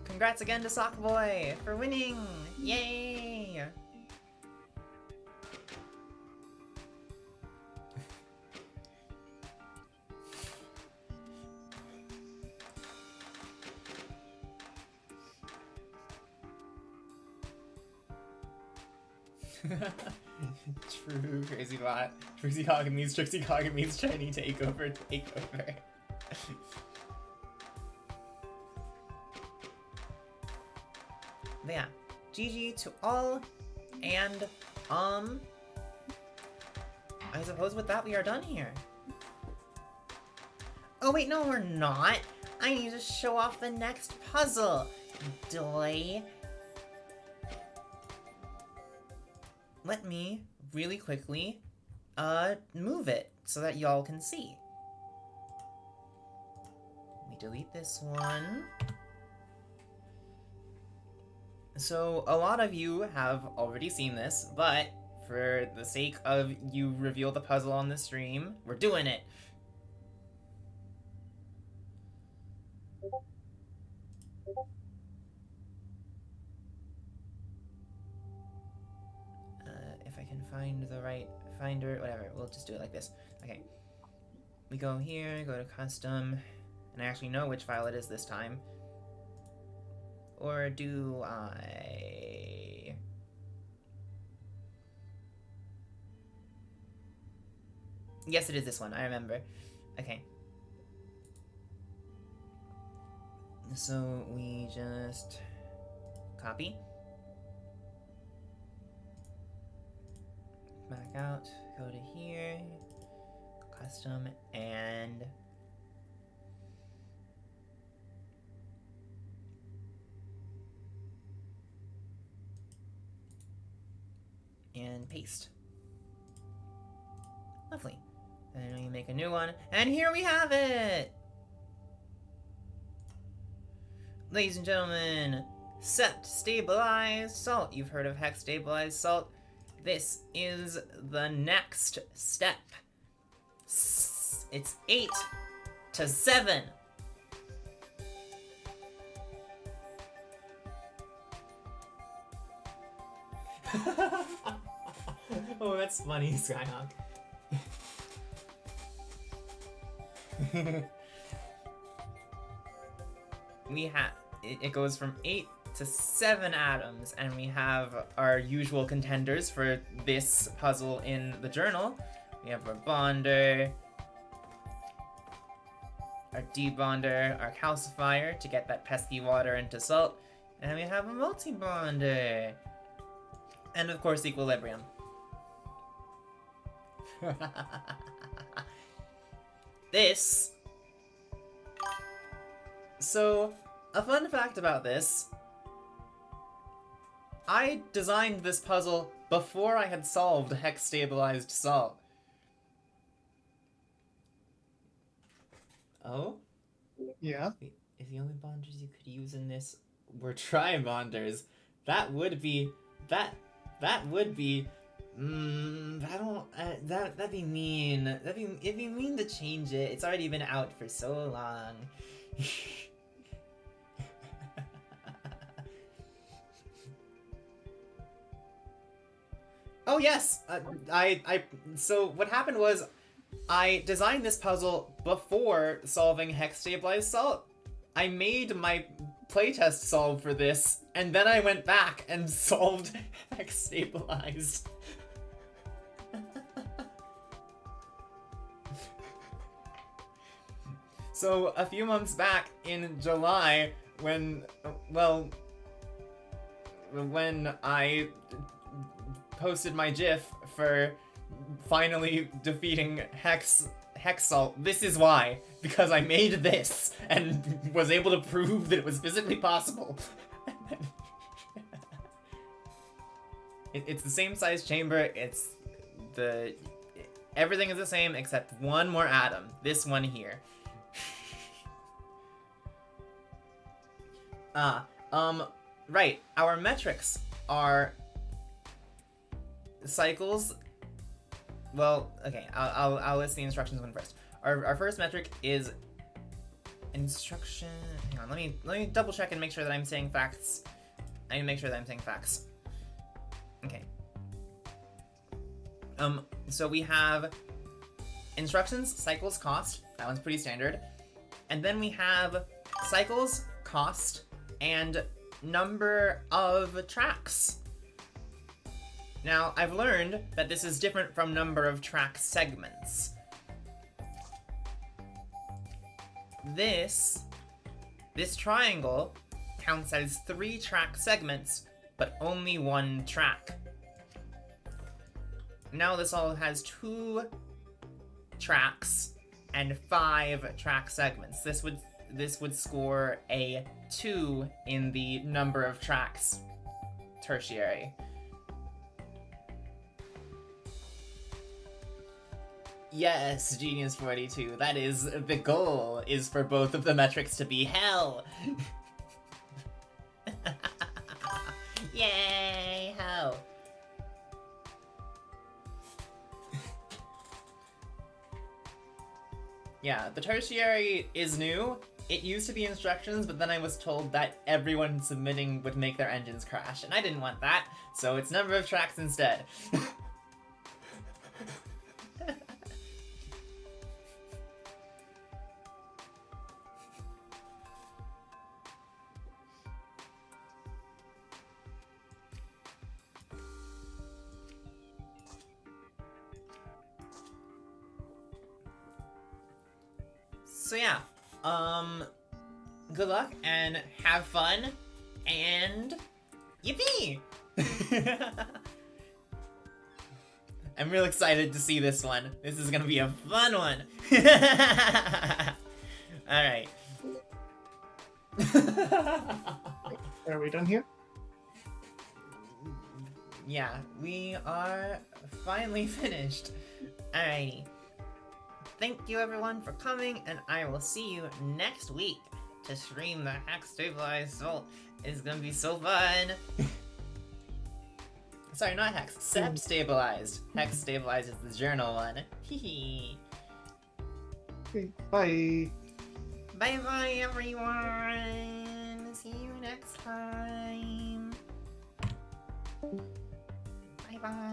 Congrats again to Sockboy for winning! Yay! True, Crazy Bot. Trixie Kagame's shiny takeover. But yeah, GG to all, and I suppose with that we are done here. Oh wait, no we're not! I need to show off the next puzzle! Doy. Let me really quickly move it so that y'all can see. Let me delete this one. So a lot of you have already seen this, but for the sake of you reveal the puzzle on the stream, we're doing it. If I can find the right finder, whatever, we'll just do it like this. Okay. We go here, go to custom, and I actually know which file it is this time. Or do I? Yes, it is this one, I remember. Okay. So we just copy. Back out, go to here, custom, and paste. Lovely. And we make a new one, and here we have it! Ladies and gentlemen, set stabilized salt. You've heard of hex stabilized salt. This is the next step. It's 8 to 7. Oh, that's funny, Skyhawk. We have it goes from 8 to 7 atoms, and we have our usual contenders for this puzzle in the journal. We have our bonder, our debonder, our calcifier to get that pesky water into salt, and we have a multi-bonder. And of course, equilibrium. This. So, a fun fact about this. I designed this puzzle before I had solved hex-stabilized salt. Oh? Yeah? If the only bonders you could use in this were tri-bonders, that would be... That would be... I don't... that'd be mean. It'd be mean to change it. It's already been out for so long. Oh yes! So what happened was, I designed this puzzle before solving hex-stabilized salt. I made my playtest solve for this, and then I went back and solved hex-stabilized. So a few months back in July, when I posted my GIF for finally defeating Hex Salt. This is why. Because I made this and was able to prove that it was physically possible. It's the same size chamber. Everything is the same except one more atom. This one here. Right. Our metrics are cycles. Well, okay, I'll list the instructions one first. Our first metric is instruction. Hang on, let me double check and make sure that I'm saying facts. I need to make sure that I'm saying facts. Okay. So we have instructions, cycles, cost. That one's pretty standard. And then we have cycles, cost, and number of tracks. Now, I've learned that this is different from number of track segments. This triangle counts as 3 track segments, but only 1 track. Now this all has 2 tracks and 5 track segments. This would score a 2 in the number of tracks tertiary. Yes, Genius 42. That is the goal, is for both of the metrics to be hell. Yay, hell. Yeah, the tertiary is new. it used to be instructions, but then I was told that everyone submitting would make their engines crash, and I didn't want that, so it's number of tracks instead. So yeah, good luck and have fun, and yippee! I'm real excited to see this one. This is gonna be a fun one. Alright. Are we done here? Yeah, we are finally finished. Alrighty. Thank you everyone for coming, and I will see you next week to stream the Hack Stabilized Vault. It's gonna be so fun! Sorry, not Hex, Sep Stabilized. Hex Stabilized is the journal one. Hehe. Okay, bye. Bye bye everyone! See you next time! Bye bye!